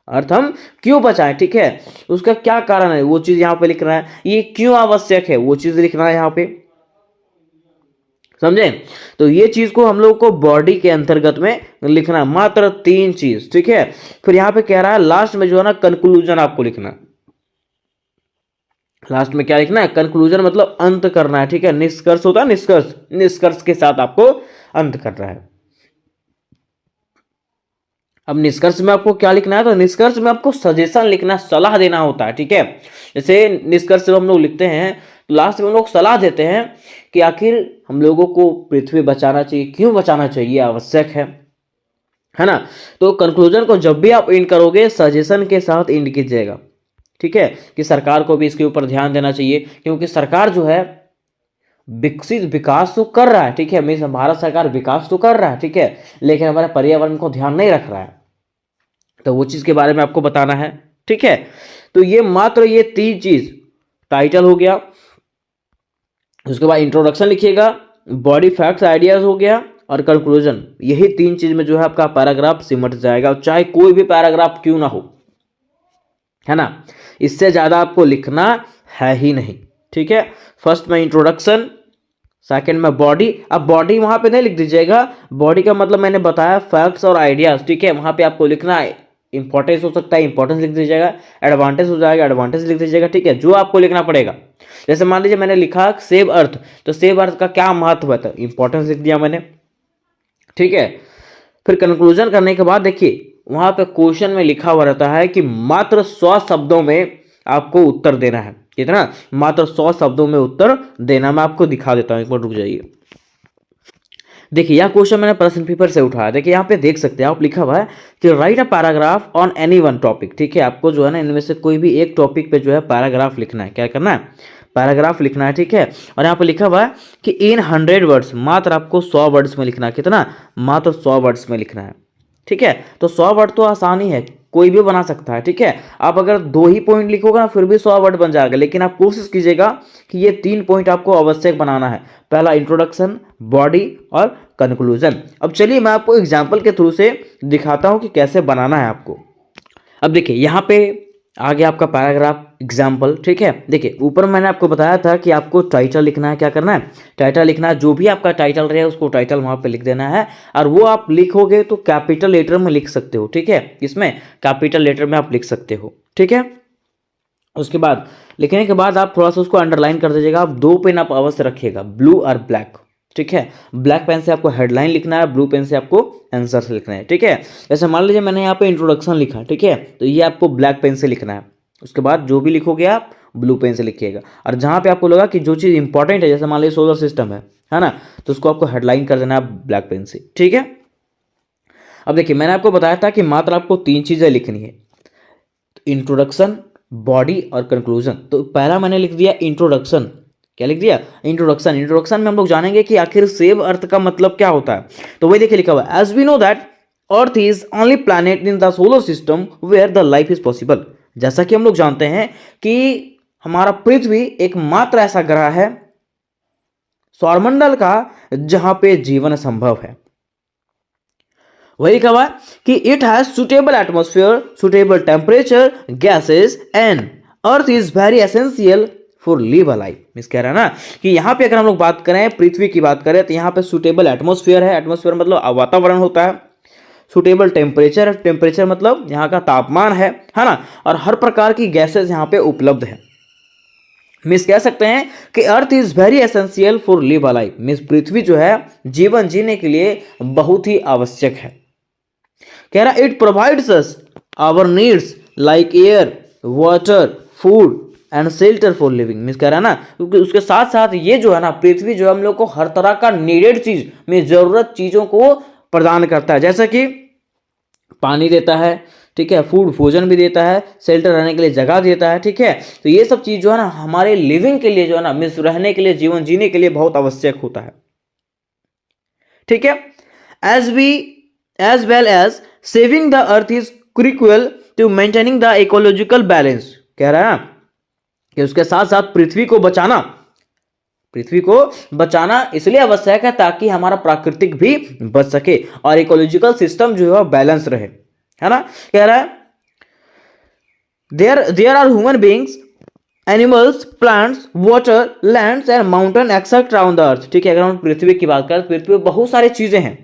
अर्थ हम क्यों बचाएं, ठीक है, उसका क्या कारण है, वो चीज यहाँ पे लिखना है। ये क्यों आवश्यक है, वो चीज लिखना है यहाँ पे, समझे। तो ये चीज को हम लोग को बॉडी के अंतर्गत में लिखना है, मात्र 3 चीज, ठीक है। फिर यहाँ पे कह रहा है लास्ट में जो है ना कंक्लूजन आपको लिखना है। लास्ट में क्या लिखना है, कंक्लूजन मतलब अंत करना है, ठीक है। निष्कर्ष होता है, निष्कर्ष, निष्कर्ष के साथ आपको अंत करना है। अब निष्कर्ष में आपको क्या लिखना है, तो निष्कर्ष में आपको सजेशन लिखना, सलाह देना होता है, ठीक है। जैसे निष्कर्ष जब हम लोग लिखते हैं तो लास्ट में हम लोग सलाह देते हैं कि आखिर हम लोगों को पृथ्वी बचाना चाहिए, क्यों बचाना चाहिए, आवश्यक है ना। तो कंक्लूजन को जब भी आप एंड करोगे सजेशन के साथ एंड कीजिएगा, ठीक है, कि सरकार को भी इसके ऊपर ध्यान देना चाहिए, क्योंकि सरकार जो है विकास तो कर रहा है, ठीक है, मीन्स भारत सरकार विकास तो कर रहा है, ठीक है, लेकिन हमारे पर्यावरण को ध्यान नहीं रख रहा है, तो वो चीज के बारे में आपको बताना है, ठीक है। तो ये मात्र ये 3 चीज, टाइटल हो गया, उसके बाद इंट्रोडक्शन लिखिएगा, बॉडी फैक्ट्स आइडियाज हो गया, और कंक्लूजन, यही 3 चीज में जो है आपका पैराग्राफ सिमट जाएगा, चाहे कोई भी पैराग्राफ क्यों ना हो, है ना। इससे ज्यादा आपको लिखना है ही नहीं, ठीक है। फर्स्ट में इंट्रोडक्शन, सेकंड में बॉडी। अब बॉडी वहां पे नहीं लिख दीजिएगा, बॉडी का मतलब मैंने बताया फैक्ट्स और आइडियाज, ठीक है, वहां पे आपको लिखना है। इंपॉर्टेंस हो सकता है, इंपॉर्टेंस लिख दीजिएगा, एडवांटेज हो जाएगा, एडवांटेज लिख दीजिएगा, ठीक है, जो आपको लिखना पड़ेगा। जैसे मान लीजिए मैंने लिखा सेव अर्थ, तो सेव अर्थ का क्या महत्व है, तो इंपॉर्टेंस लिख दिया मैंने, ठीक है। फिर कंक्लूजन करने के बाद देखिए वहां पे क्वेश्चन में लिखा हुआ रहता है कि मात्र 100 शब्दों में आपको उत्तर देना है, कितना, मात्र 100 शब्दों में उत्तर देना। मैं आपको दिखा देता हूं, एक बार रुक जाइए। देखिए यह क्वेश्चन मैंने प्रश्न पेपर से उठाया, देखिए यहाँ पे देख सकते हैं आप, लिखा हुआ है कि write a paragraph on any one topic, ठीक है, आपको जो है ना इनमें से कोई भी एक टॉपिक पे जो है पैराग्राफ लिखना है, क्या करना है, पैराग्राफ लिखना है, ठीक है। और यहाँ पे लिखा हुआ है कि इन 100 वर्ड्स, मात्र आपको 100 वर्ड्स में लिखना है, कितना, मात्र 100 वर्ड्स में लिखना है, ठीक है। तो 100 वर्ड तो आसानी है, कोई भी बना सकता है, ठीक है। आप अगर 2 ही पॉइंट लिखोगे ना फिर भी 100 वर्ड बन जाएगा, लेकिन आप कोशिश कीजिएगा कि ये 3 पॉइंट आपको आवश्यक बनाना है, पहला इंट्रोडक्शन, बॉडी और कंक्लूजन। अब चलिए मैं आपको एग्जाम्पल के थ्रू से दिखाता हूं कि कैसे बनाना है आपको। अब देखिए यहाँ पे आ गया आपका पैराग्राफ एग्जाम्पल, ठीक है। देखिए ऊपर मैंने आपको बताया था कि आपको टाइटल लिखना है, क्या करना है, टाइटल लिखना है, जो भी आपका टाइटल रहे उसको टाइटल वहां पे लिख देना है, और वो आप लिखोगे तो कैपिटल लेटर में लिख सकते हो, ठीक है, इसमें कैपिटल लेटर में आप लिख सकते हो, ठीक है। उसके बाद लिखने के बाद आप थोड़ा सा उसको अंडरलाइन कर दीजिएगा, आप 2 पेन आप अवश्य रखिएगा, ब्लू और ब्लैक, ठीक है। ब्लैक पेन से आपको हेडलाइन लिखना है, ब्लू पेन से आपको आंसर से लिखना है, ठीक है। जैसे मान लीजिए मैंने यहाँ पे इंट्रोडक्शन लिखा, ठीक है, तो ये आपको ब्लैक पेन से लिखना है। उसके बाद जो भी लिखोगे आप ब्लू पेन से लिखिएगा, और जहाँ पे आपको लगा कि जो चीज़ इंपॉर्टेंट है, जैसे मान लीजिए सोलर सिस्टम है ना, तो उसको आपको हेडलाइन कर देना है ब्लैक पेन से, ठीक है। अब देखिए मैंने आपको बताया था कि मात्र आपको 3 चीज़ें लिखनी है, इंट्रोडक्शन, बॉडी और कंक्लूजन। तो पहला मैंने लिख दिया इंट्रोडक्शन, क्या लिख दिया, इंट्रोडक्शन। इंट्रोडक्शन में हम लोग जानेंगे कि आखिर सेव अर्थ का मतलब क्या होता है, तो वही देखिए लिखा हुआ है, as we know that earth is only planet in the solar system where the life is possible. जैसा कि हम लोग जानते हैं कि हमारा पृथ्वी एकमात्र ऐसा ग्रह है सौरमंडल का जहां पे जीवन संभव है। वही कहा कि it has suitable atmosphere, suitable temperature, gases and earth is very essential for live a life. Miss कह रहा है ना कि यहाँ पे अगर हम लोग बात करें, पृथ्वी की बात करें, तो यहाँ पे सुटेबल एटमॉस्फेयर है, एटमॉस्फेयर मतलब वातावरण होता है, सुटेबल टेम्परेचर, टेम्परेचर मतलब यहाँ का तापमान है ना, और हर प्रकार की गैसेस यहाँ पे उपलब्ध है। मिस कह सकते हैं कि earth is very essential for live a life, मिस पृथ्वी जो है जीवन जीने के लिए बहुत ही आवश्यक है। कह रहा it provides us our needs like air, water, food and shelter for living. Means कह रहा है ना, क्योंकि उसके साथ साथ ये जो है ना पृथ्वी जो है हम लोग को हर तरह का नीडेड चीज में जरूरत चीजों को प्रदान करता है, जैसे कि पानी देता है, ठीक है, फूड भोजन भी देता है, शेल्टर रहने के लिए जगह देता है, ठीक है। तो ये सब चीज जो है ना हमारे लिविंग के लिए जो है ना मीन्स रहने के लिए, जीवन जीने के लिए बहुत आवश्यक होता है, ठीक है। As well as saving the earth is critical to maintaining the ecological balance. कह रहा है ना कि उसके साथ साथ पृथ्वी को बचाना इसलिए आवश्यक है ताकि हमारा प्राकृतिक भी बच सके और इकोलॉजिकल सिस्टम जो है बैलेंस रहे, है ना। कह रहा है there are human beings, animals, plants, water, lands and mountain etcetera on the earth. ठीक है, अगर हम पृथ्वी की बात करें तो पृथ्वी पर बहुत सारी चीजें हैं,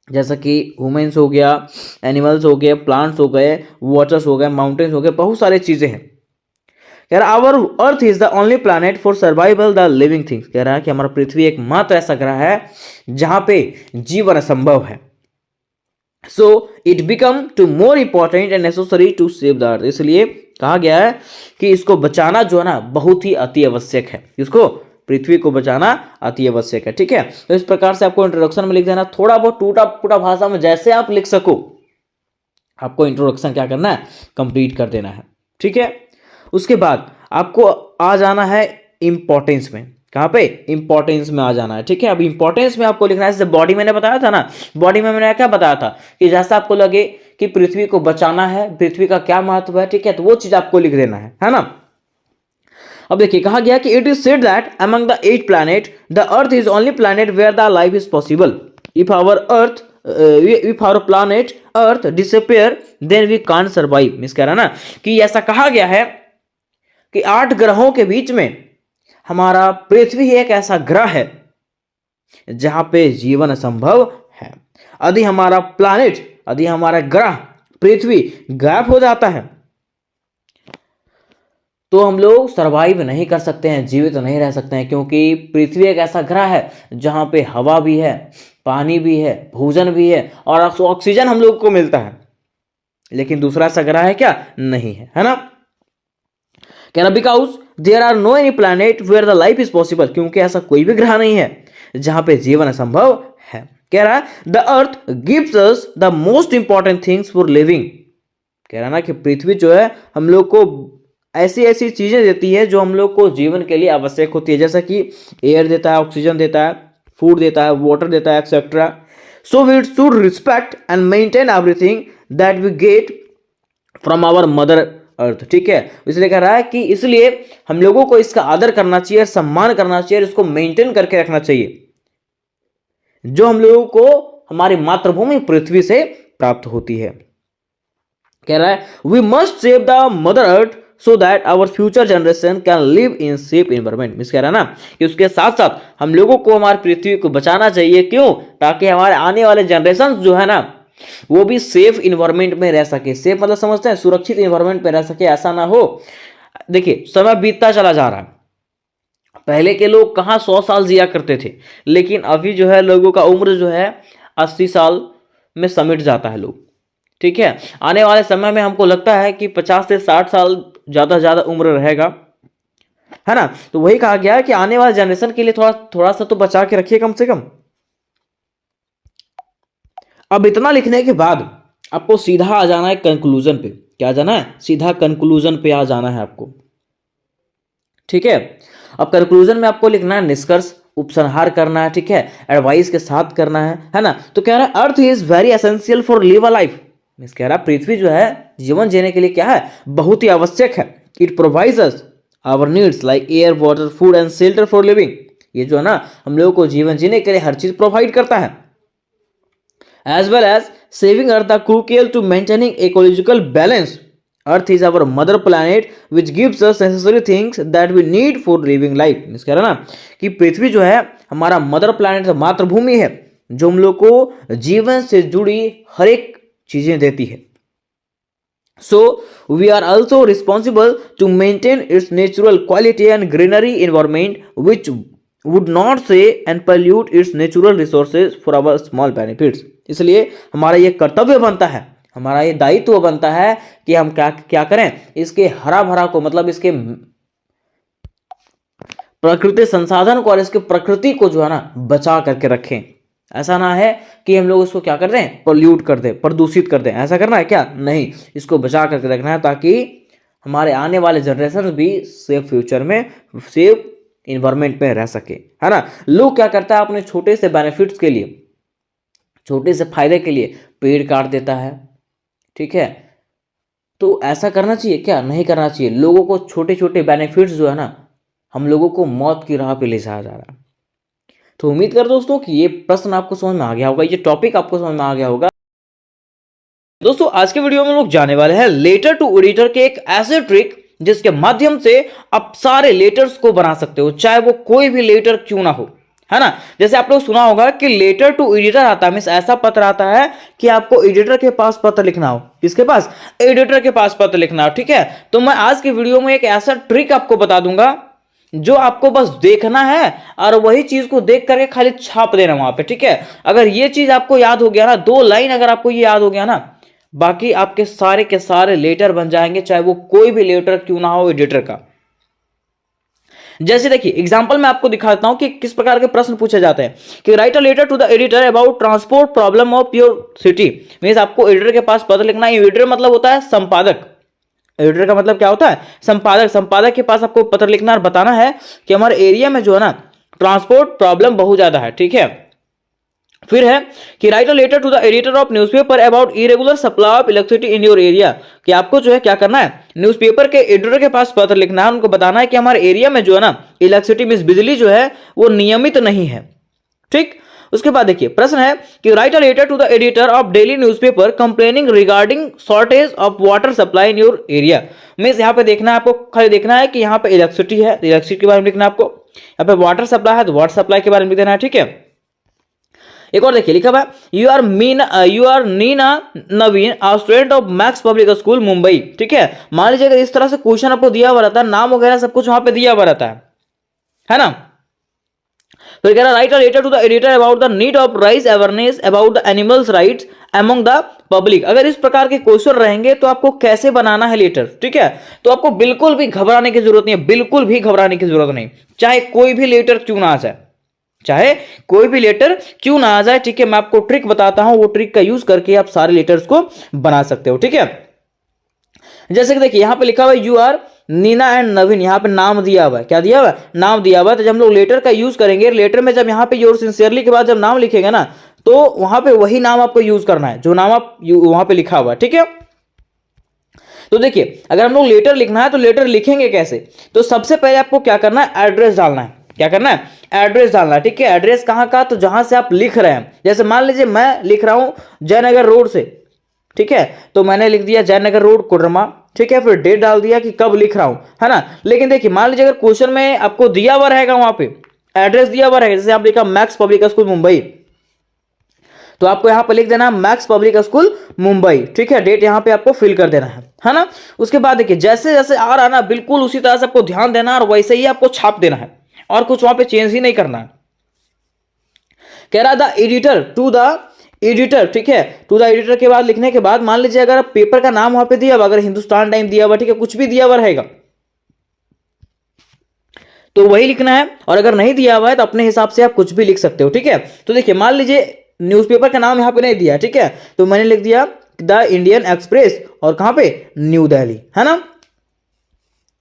जैसा कि ह्यूमंस हो गया, एनिमल्स हो गए, प्लांट्स हो गए, वाटर्स हो गए, माउंटेन्स हो गए, बहुत सारी चीजें हैं। कह रहा our earth is the only planet for survival the living things. कह रहा है कि हमारा पृथ्वी एकमात्र ऐसा ग्रह है जहां पे जीवन असंभव है। So it become to more important and necessary to save the earth. इसलिए कहा गया है कि इसको बचाना जो है ना बहुत ही अति आवश्यक है, इसको पृथ्वी को बचाना अति आवश्यक है। ठीक है, तो इस प्रकार से आपको इंट्रोडक्शन में लिख देना, थोड़ा बहुत टूटा फूटा भाषा में जैसे आप लिख सको, आपको इंट्रोडक्शन क्या करना है, कंप्लीट कर देना है। ठीक है, उसके बाद आपको आ जाना है इंपॉर्टेंस में। कहाँ पे, इंपॉर्टेंस में आ जाना है। ठीक है, अब इंपॉर्टेंस में आपको लिखना है, जैसे बॉडी मैंने बताया था ना, बॉडी में मैंने क्या बताया था कि जैसा आपको लगे कि पृथ्वी को बचाना है, पृथ्वी का क्या महत्व है, ठीक है, तो वो चीज आपको लिख देना है ना। अब देखिए कहा गया कि it is said that among the 8 planet the earth is only planet where the life is possible. If our planet earth disappear then we can't survive. Means कह रहा ना कि ऐसा कहा गया है कि 8 ग्रहों के बीच में हमारा पृथ्वी एक ऐसा ग्रह है जहां पे जीवन असंभव है। यदि हमारा प्लैनेट, यदि हमारा ग्रह पृथ्वी गायब हो जाता है तो हम लोग सरवाइव नहीं कर सकते हैं, जीवित नहीं रह सकते हैं, क्योंकि पृथ्वी एक ऐसा ग्रह है जहां पे हवा भी है, पानी भी है, भोजन भी है और ऑक्सीजन हम लोग को मिलता है। लेकिन दूसरा ऐसा ग्रह है क्या, नहीं है ना। कहना because there are no any planet where the life is possible, क्योंकि ऐसा कोई भी ग्रह नहीं है जहां पे जीवन असंभव है। कह रहा है the earth gives us the most important things for living. कह रहा ना कि पृथ्वी जो है हम लोग को ऐसी ऐसी चीजें देती है जो हम लोग को जीवन के लिए आवश्यक होती है, जैसा कि एयर देता है, ऑक्सीजन देता है, फूड देता है, वाटर देता है, etcetera. So we should respect and maintain everything that we get from our mother earth. ठीक है, इसलिए कह रहा है कि इसलिए हम लोगों को इसका आदर करना चाहिए, सम्मान करना चाहिए, इसको मेंटेन करके रखना चाहिए जो हम लोगों को हमारी मातृभूमि पृथ्वी से प्राप्त होती है। कह रहा है we must save the mother earth so that our future generation can live in safe environment. मिस कह रहा है ना कि उसके साथ साथ हम लोगों को हमारी पृथ्वी को बचाना चाहिए। क्यों, ताकि हमारे आने वाले जनरेशन जो है ना वो भी सेफ इन्वायरमेंट में रह सके। सेफ मतलब समझते हैं, सुरक्षित इन्वायरमेंट में रह सके, ऐसा ना हो। देखिए समय बीतता चला जा रहा है, पहले के लोग कहाँ 100 साल जिया करते थे, लेकिन अभी जो है लोगों का उम्र जो है 80 साल में समिट जाता है लोग। ठीक है, आने वाले समय में हमको लगता है कि 50 से 60 साल ज्यादा से ज्यादा उम्र रहेगा, है ना। तो वही कहा गया है कि आने वाले जनरेशन के लिए थोड़ा थोड़ा सा तो बचा के रखिए कम से कम। अब इतना लिखने के बाद आपको सीधा आ जाना है कंक्लूजन पे। क्या जाना है, सीधा कंक्लूजन पे आ जाना है आपको। ठीक है, अब कंक्लूजन में आपको लिखना है निष्कर्ष, उपसंहार करना है। ठीक है, एडवाइस के साथ करना है ना। तो कह रहा है अर्थ is very essential for live a life. Means कह रहा है पृथ्वी जो है जीवन जीने के लिए क्या है, बहुत ही आवश्यक है। It provides us our needs like air, water, food and shelter for living. ये जो है ना हम लोगों को जीवन जीने के लिए हर चीज प्रोवाइड करता है। As well as saving earth the crucial to maintaining ecological balance. Earth is our mother planet which gives us necessary things that we need for living life. Means कह रहा है ना कि पृथ्वी जो है हमारा मदर प्लैनेट, मातृभूमि है, जो हम लोग को जीवन से जुड़ी हर एक चीजें देती है। So we are also responsible to maintain its natural quality and greenery environment, which would not say and pollute its natural resources for our small benefits. इसलिए हमारा ये कर्तव्य बनता है, हमारा ये दायित्व बनता है कि हम क्या करें, इसके हरा भरा को, मतलब इसके प्रकृति संसाधन को और इसके प्रकृति को जो है ना बचा करके रखें। ऐसा ना है कि हम लोग इसको क्या कर दें, पोल्यूट कर दें, प्रदूषित कर दें। ऐसा करना है क्या, नहीं, इसको बचा करके रखना है ताकि हमारे आने वाले जनरेशन भी सेफ फ्यूचर में, सेफ इन्वायरमेंट में रह सके, है ना। लोग क्या करता है अपने छोटे से बेनिफिट्स के लिए, छोटे से फायदे के लिए पेड़ काट देता है। ठीक है, तो ऐसा करना चाहिए क्या? नहीं करना चाहिए। लोगों को छोटे छोटे बेनिफिट्स जो है ना, हम लोगों को मौत की राह पे ले जाया जा रहा है। तो उम्मीद कर दोस्तों कि ये प्रश्न आपको समझ में आ गया होगा, ये टॉपिक आपको समझ में आ गया होगा। दोस्तों आज के वीडियो में लोग जाने वाले हैं लेटर टू एडिटर के एक ऐसे ट्रिक जिसके माध्यम से आप सारे लेटर्स को बना सकते हो, चाहे वो कोई भी लेटर क्यों ना हो, है ना। जैसे आप लोग सुना होगा कि लेटर टू एडिटर आता है, मींस ऐसा पत्र आता है कि आपको एडिटर के पास पत्र लिखना हो। किसके पास? एडिटर के पास पत्र लिखना हो, ठीक है। तो मैं आज की वीडियो में एक ऐसा ट्रिक आपको बता दूंगा जो आपको बस देखना है और वही चीज को देख करके खाली छाप देना वहां पे, ठीक है। अगर ये चीज आपको याद हो गया ना, 2 लाइन अगर आपको ये याद हो गया ना, बाकी आपके सारे के सारे लेटर बन जाएंगे, चाहे वो कोई भी लेटर क्यों ना हो एडिटर का। जैसे देखिए एग्जांपल मैं आपको दिखाता हूं कि किस प्रकार के प्रश्न पूछे जाते हैं कि write a letter to the editor about transport problem of your city. Means आपको एडिटर के पास पत्र लिखना है। एडिटर मतलब होता है संपादक। एडिटर का मतलब क्या होता है? संपादक। संपादक के पास आपको पत्र लिखना और बताना है कि हमारे एरिया में जो है ना ट्रांसपोर्ट प्रॉब्लम बहुत ज्यादा है, ठीक है। फिर है कि write a letter to the editor of newspaper about irregular supply of electricity in your area. कि आपको जो है क्या करना है, न्यूज़पेपर के एडिटर के पास पत्र लिखना है, उनको बताना है कि हमारे एरिया में जो है ना इलेक्ट्रिसिटी मींस बिजली जो है वो नियमित नहीं है, ठीक। उसके बाद देखिए प्रश्न है कि write a letter to the editor of daily newspaper complaining regarding shortage of water supply in your area. Means यहाँ पे देखना है आपको, खाली देखना है कि यहाँ पे इलेक्ट्रिसिटी है, इलेक्ट्रिसिटी के बारे में लिखना है आपको। यहाँ पे वाटर सप्लाई है तो वाटर सप्लाई के बारे में लिख देना है, ठीक है। एक और देखिए लिखा हुआ you are Neena Naveen student of Max public school Mumbai, ठीक है। मान लीजिए अगर इस तरह से क्वेश्चन आपको दिया हुआ रहता है, नाम वगैरह सब कुछ वहां पे दिया हुआ रहता है ना। तो कह रहा write a letter to the editor about the need of raise awareness about the animals rights among the public. अगर इस प्रकार के क्वेश्चन रहेंगे तो आपको कैसे बनाना है लेटर, ठीक है। तो आपको बिल्कुल भी घबराने की जरूरत नहीं है, बिल्कुल भी घबराने की जरूरत नहीं, चाहे कोई भी लेटर क्यों ना आ जाए, चाहे कोई भी लेटर क्यों ना आ जाए, ठीक है। मैं आपको ट्रिक बताता हूं, वो ट्रिक का यूज करके आप सारे लेटर्स को बना सकते हो, ठीक है। जैसे कि देखिए यहां पे लिखा हुआ है यू आर नीना एंड नवीन, यहां पे नाम दिया हुआ है, क्या दिया हुआ है? नाम दिया हुआ है। तो जब हम लोग लेटर का यूज करेंगे, लेटर में जब यहां पे योर सिंसियरली के बाद जब नाम लिखेंगे ना, तो वहां पे वही नाम आपको यूज करना है जो नाम आप वहां पे लिखा हुआ है, ठीक है। तो देखिए अगर हम लोग लेटर लिखना है तो लेटर लिखेंगे कैसे? तो सबसे पहले आपको क्या करना है, एड्रेस डालना है। क्या करना है? एड्रेस डालना है, ठीक है। एड्रेस कहां का? तो जहां से आप लिख रहे हैं। जैसे मान लीजिए मैं लिख रहा हूं जयनगर रोड से, ठीक है, तो मैंने लिख दिया जयनगर रोड कोडरमा, ठीक है। फिर डेट डाल दिया कि कब लिख रहा हूं, है ना। लेकिन देखिए मान लीजिए अगर क्वेश्चन में आपको दिया हुआ रहेगा, वहां पे एड्रेस दिया हुआ रहेगा, जैसे आप लिखा मैक्स पब्लिक स्कूल मुंबई, तो आपको यहां पर लिख देना मैक्स पब्लिक स्कूल मुंबई, ठीक है। डेट यहां पे आपको फिल कर देना है ना। उसके बाद देखिए जैसे जैसे आ रहा ना, बिल्कुल उसी तरह से आपको ध्यान देना और वैसे ही आपको छाप देना है और कुछ वहां पे चेंज ही नहीं करना है। कह रहा the editor to the editor, ठीक है। टू द एडिटर के बाद लिखने के बाद मान लीजिए अगर पेपर का नाम वहां पे दिया हुआ, अगर हिंदुस्तान टाइम दिया हुआ, ठीक है, कुछ भी दिया हुआ रहेगा तो वही लिखना है। और अगर नहीं दिया हुआ है तो अपने हिसाब से आप कुछ भी लिख सकते हो, ठीक है। तो देखिए मान लीजिए न्यूज़पेपर का नाम यहां पे नहीं दिया, ठीक है, तो मैंने लिख दिया द इंडियन एक्सप्रेस और कहां पे, न्यू दिल्ली, है ना।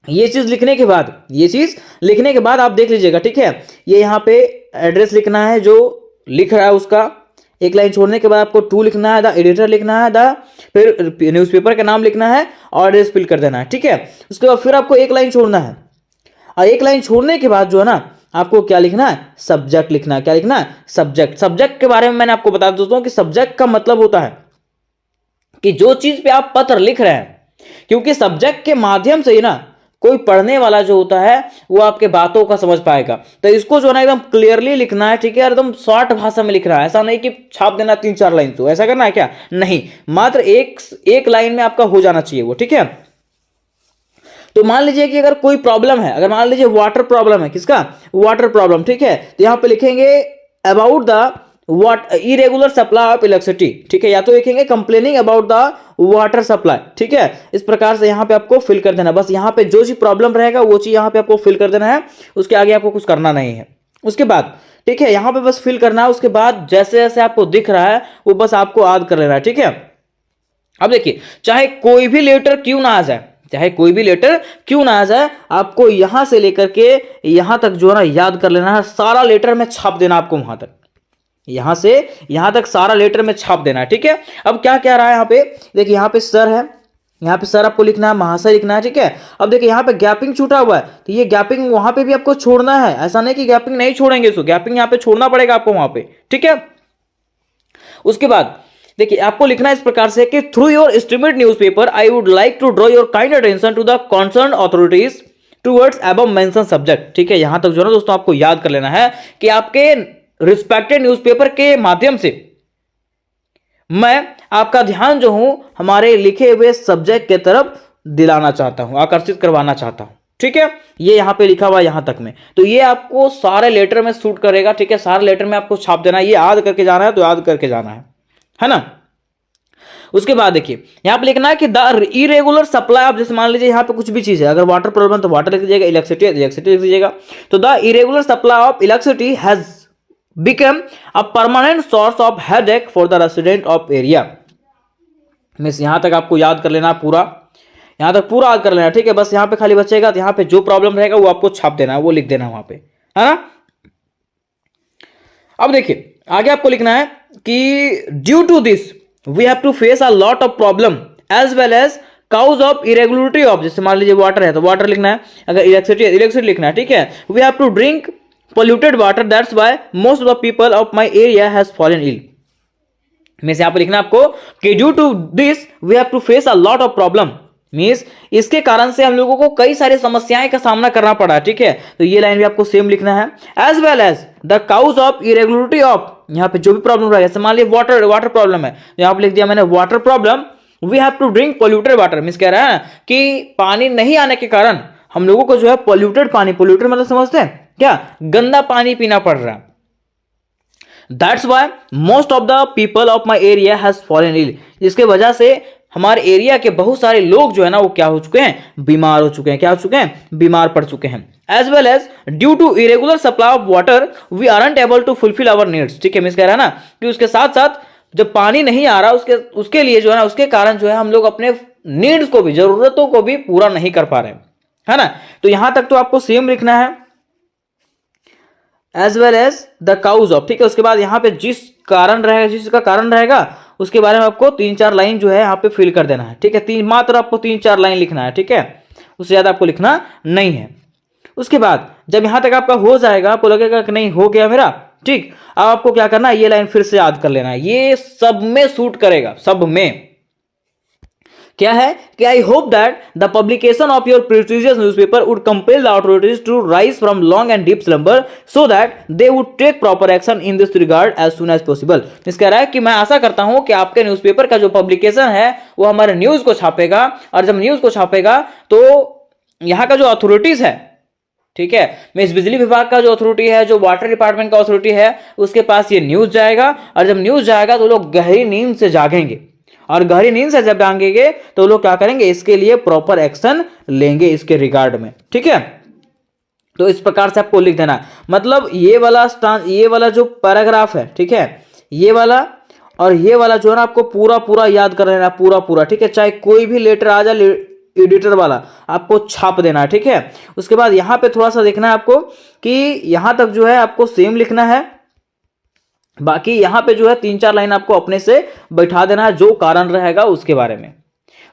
ये चीज लिखने के बाद आप देख लीजिएगा, ठीक है। ये यहाँ पे एड्रेस लिखना है जो लिख रहा है उसका, एक लाइन छोड़ने के बाद आपको टू लिखना है, द एडिटर लिखना है, फिर न्यूज़पेपर का नाम लिखना है और एड्रेस फिल कर देना है, ठीक है। उसके बाद फिर आपको एक लाइन छोड़ना है और एक लाइन छोड़ने के बाद जो है ना आपको क्या लिखना है, सब्जेक्ट लिखना है। क्या लिखना है? सब्जेक्ट। सब्जेक्ट के बारे में मैंने आपको बता दोस्तों कि सब्जेक्ट का मतलब होता है कि जो चीज पे आप पत्र लिख रहे हैं, क्योंकि सब्जेक्ट के माध्यम से ही ना कोई पढ़ने वाला जो होता है वो आपके बातों का समझ पाएगा। तो इसको जो है ना एकदम क्लियरली लिखना है, ठीक है, एकदम शॉर्ट भाषा में लिखना है। ऐसा नहीं कि छाप देना 3-4 लाइन, तो ऐसा करना है क्या? नहीं, मात्र एक लाइन में आपका हो जाना चाहिए वो, ठीक है। तो मान लीजिए कि अगर कोई प्रॉब्लम है, अगर मान लीजिए वाटर प्रॉब्लम है, किसका? वाटर प्रॉब्लम, ठीक है, तो यहां पे लिखेंगे about the what irregular supply of electricity, ठीक है, या तो लिखेंगे complaining about the water supply, ठीक है। इस प्रकार से यहां पे आपको फिल कर देना, बस यहां पे जो चीज प्रॉब्लम रहेगा वो चीज यहां पे आपको फिल कर देना है, उसके आगे आपको कुछ करना नहीं है। उसके बाद ठीक है यहां पे बस फिल करना है, उसके बाद जैसे जैसे आपको दिख रहा है वो बस आपको याद कर लेना है, ठीक है। अब देखिए चाहे कोई भी लेटर क्यों ना आ जाए, चाहे कोई भी लेटर क्यों ना आ जाए, आपको यहां से लेकर के यहां तक जो है ना याद कर लेना है, सारा लेटर में छाप देना आपको, वहां तक, यहां से यहां तक सारा लेटर में छाप देना है, ठीक है। अब क्या कह रहा है यहां पे, देखिए यहां पे सर है, यहाँ पे सर आपको लिखना है, महाशय लिखना है, ठीक है। अब देखिए यहाँ पे गैपिंग छूटा हुआ है, तो ये गैपिंग वहां पे भी आपको छोड़ना है, ऐसा नहीं कि गैपिंग नहीं छोड़ेंगे, इसको गैपिंग यहाँ पे छोड़ना पड़ेगा आपको वहां पे, ठीक है। उसके बाद देखिए आपको लिखना है इस प्रकार से कि through your estimate newspaper I would like to draw your kind attention to the concern authorities towards above mention subject, ठीक है। यहां तक जो है ना दोस्तों आपको याद कर लेना है कि आपके रिस्पेक्टेड न्यूज़पेपर के माध्यम से मैं आपका ध्यान जो हूं हमारे लिखे हुए सब्जेक्ट के तरफ दिलाना चाहता हूं, आकर्षित करवाना चाहता हूं, ठीक है। ये यहां पे लिखा हुआ यहां तक में, तो ये आपको सारे लेटर में सूट करेगा, ठीक है। सारे लेटर में आपको छाप देना है, ये याद करके जाना है तो याद करके जाना है ना। उसके बाद देखिए यहां पे लिखना है कि द इरेगुलर सप्लाई ऑफ, जैसे मान लीजिए यहां पे कुछ भी चीज है, अगर वाटर प्रॉब्लम तो वाटर लिख दीजिएगा, इलेक्ट्रिसिटी इलेक्ट्रिसिटी लिख दीजिएगा। तो the irregular supply of electricity has become a permanent source of headache for the resident of area. Means यहां तक आपको याद कर लेना पूरा, यहां तक पूरा याद कर लेना, ठीक है। बस यहां पे खाली बचेगा, तो यहां पे जो प्रॉब्लम रहेगा वो आपको छाप देना है, वो लिख देना वहां पे, है ना। अब देखिए आगे आपको लिखना है कि due to this we have to face a lot of problem as well as cause of irregularity of, जैसे मान लीजिए वाटर है तो वाटर लिखना है, अगर इलेक्ट्रिसिटी है इलेक्ट्रिसिटी लिखना है, ठीक है। We have to drink polluted water, that's why most of the people of my area has fallen ill। Means यहाँ पे लिखना आपको कि due to this we have to face a lot of problem, means इसके कारण से हम लोगों को कई सारी समस्याएं का सामना करना पड़ा, ठीक है। तो ये लाइन भी आपको सेम लिखना है, as well as the cause of irregularity of, यहाँ पे जो भी प्रॉब्लम रहेगा, जैसे मान लीजिए वाटर प्रॉब्लम है, तो यहाँ पे लिख दिया मैंने water problem, we have to drink polluted water, means कह रहा है कि पानी नहीं आने के कारण हम लोगों को जो है पोल्यूटेड पानी, पोल्यूटेड मतलब समझते हैं क्या, गंदा पानी पीना पड़ रहा है। That's why most of the people of my area has fallen ill, जिसके वजह से हमारे एरिया के बहुत सारे लोग जो है ना वो क्या हो चुके हैं, बीमार हो चुके हैं, क्या हो चुके हैं, बीमार पड़ चुके हैं। As well as due to irregular supply of water we aren't able to fulfil our needs, ठीक है। मिस कह रहा है ना कि उसके साथ साथ जब पानी नहीं आ रहा उसके लिए जो है ना, उसके कारण जो है हम लोग अपने नीड्स को भी, जरूरतों को भी पूरा नहीं कर पा रहे हैं, है ना। तो यहां तक तो आपको सेम लिखना है, as well as the cause of, ठीक है। उसके बाद यहाँ पे जिस कारण रहेगा, जिसका कारण रहेगा उसके बारे में आपको 3-4 लाइन जो है यहाँ पे फिल कर देना है, ठीक है। मात्र आपको 3-4 लाइन लिखना है, ठीक है, उससे ज्यादा आपको लिखना नहीं है। उसके बाद जब यहां तक आपका हो जाएगा, आपको लगेगा कि नहीं हो गया मेरा, ठीक। अब आपको क्या करना है, ये लाइन फिर से याद कर लेना है, ये सब में सूट करेगा, सब में क्या है कि I hope that the publication of your prestigious newspaper would compel the authorities to rise from long and deep slumber so that they would take proper action in this regard as soon as possible. इस कह रहा है कि मैं आशा करता हूं कि आपके न्यूज़पेपर का जो पब्लिकेशन है वो हमारे न्यूज को छापेगा, और जब न्यूज को छापेगा तो यहाँ का जो अथॉरिटीज है, ठीक है, मींस बिजली विभाग का जो अथॉरिटी है, जो वाटर डिपार्टमेंट का अथॉरिटी है, उसके पास ये न्यूज जाएगा, और जब न्यूज जाएगा तो लोग गहरी नींद से जागेंगे, और गहरी नींद से जब जागेंगे तो लोग क्या करेंगे, इसके लिए प्रॉपर एक्शन लेंगे इसके रिगार्ड में, ठीक है। तो इस प्रकार से आपको लिख देना, मतलब ये वाला जो पैराग्राफ है, ठीक है, ये वाला और ये वाला जो है ना आपको पूरा याद कर लेना, पूरा, ठीक है। चाहे कोई भी लेटर आ जाए एडिटर वाला, आपको छाप देना है, ठीक है। उसके बाद यहां पे थोड़ा सा देखना है आपको कि यहां तक जो है आपको सेम लिखना है, बाकी यहां पे जो है 3-4 लाइन आपको अपने से बैठा देना है जो कारण रहेगा उसके बारे में।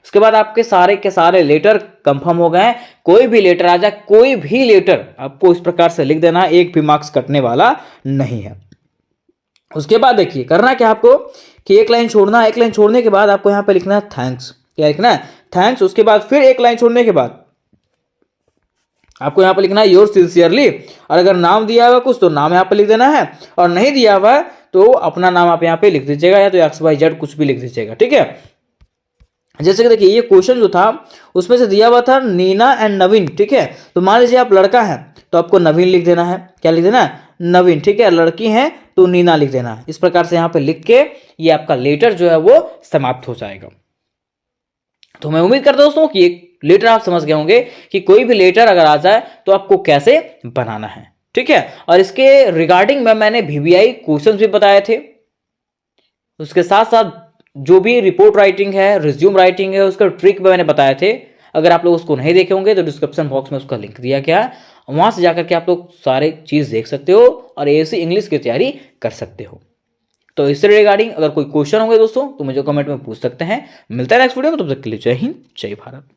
उसके बाद आपके सारे के सारे लेटर कंफर्म हो गए हैं, कोई भी लेटर आ जाए, कोई भी लेटर आपको इस प्रकार से लिख देना है, एक भी मार्क्स कटने वाला नहीं है। उसके बाद देखिए करना क्या आपको कि एक लाइन छोड़ना है, एक लाइन छोड़ने के बाद आपको यहां पे लिखना है थैंक्स, क्या लिखना है, थैंक्स। उसके बाद फिर एक लाइन छोड़ने के बाद आपको यहां पर लिखना है योर सिंसियरली, और अगर नाम दिया हुआ कुछ तो नाम यहां पर लिख देना है, और नहीं दिया हुआ तो अपना नाम आप यहां पे लिख दीजिएगा, या तो XYZ कुछ भी लिख दीजिएगा, ठीक है। जैसे कि देखिए ये क्वेश्चन जो था उसमें से दिया हुआ था नीना एंड नवीन, ठीक है। तो मान लीजिए आप लड़का है तो आपको नवीन लिख देना है, क्या लिख देना है, नवीन, ठीक है। लड़की है तो नीना लिख देना है। इस प्रकार से यहां पे लिख के ये आपका लेटर जो है वो समाप्त हो जाएगा। तो मैं उम्मीद करता हूं दोस्तों कि एक लेटर आप समझ गए होंगे कि कोई भी लेटर अगर आ जाए तो आपको कैसे बनाना है, ठीक है। और इसके रिगार्डिंग में मैंने VBI क्वेश्चंस भी बताए थे, उसके साथ साथ जो भी रिपोर्ट राइटिंग है, रिज्यूम राइटिंग है, उसका ट्रिक भी मैंने बताए थे। अगर आप लोग उसको नहीं देखे होंगे तो डिस्क्रिप्शन बॉक्स में उसका लिंक दिया गया है, वहां से जाकर के आप लोग सारे चीज देख सकते हो और ASC इंग्लिश की तैयारी कर सकते हो। तो इससे रिगार्डिंग अगर कोई क्वेश्चन होंगे दोस्तों तो मुझे कमेंट में पूछ सकते हैं। मिलता है नेक्स्ट वीडियो में, तब तक के लिए जय हिंद जय भारत।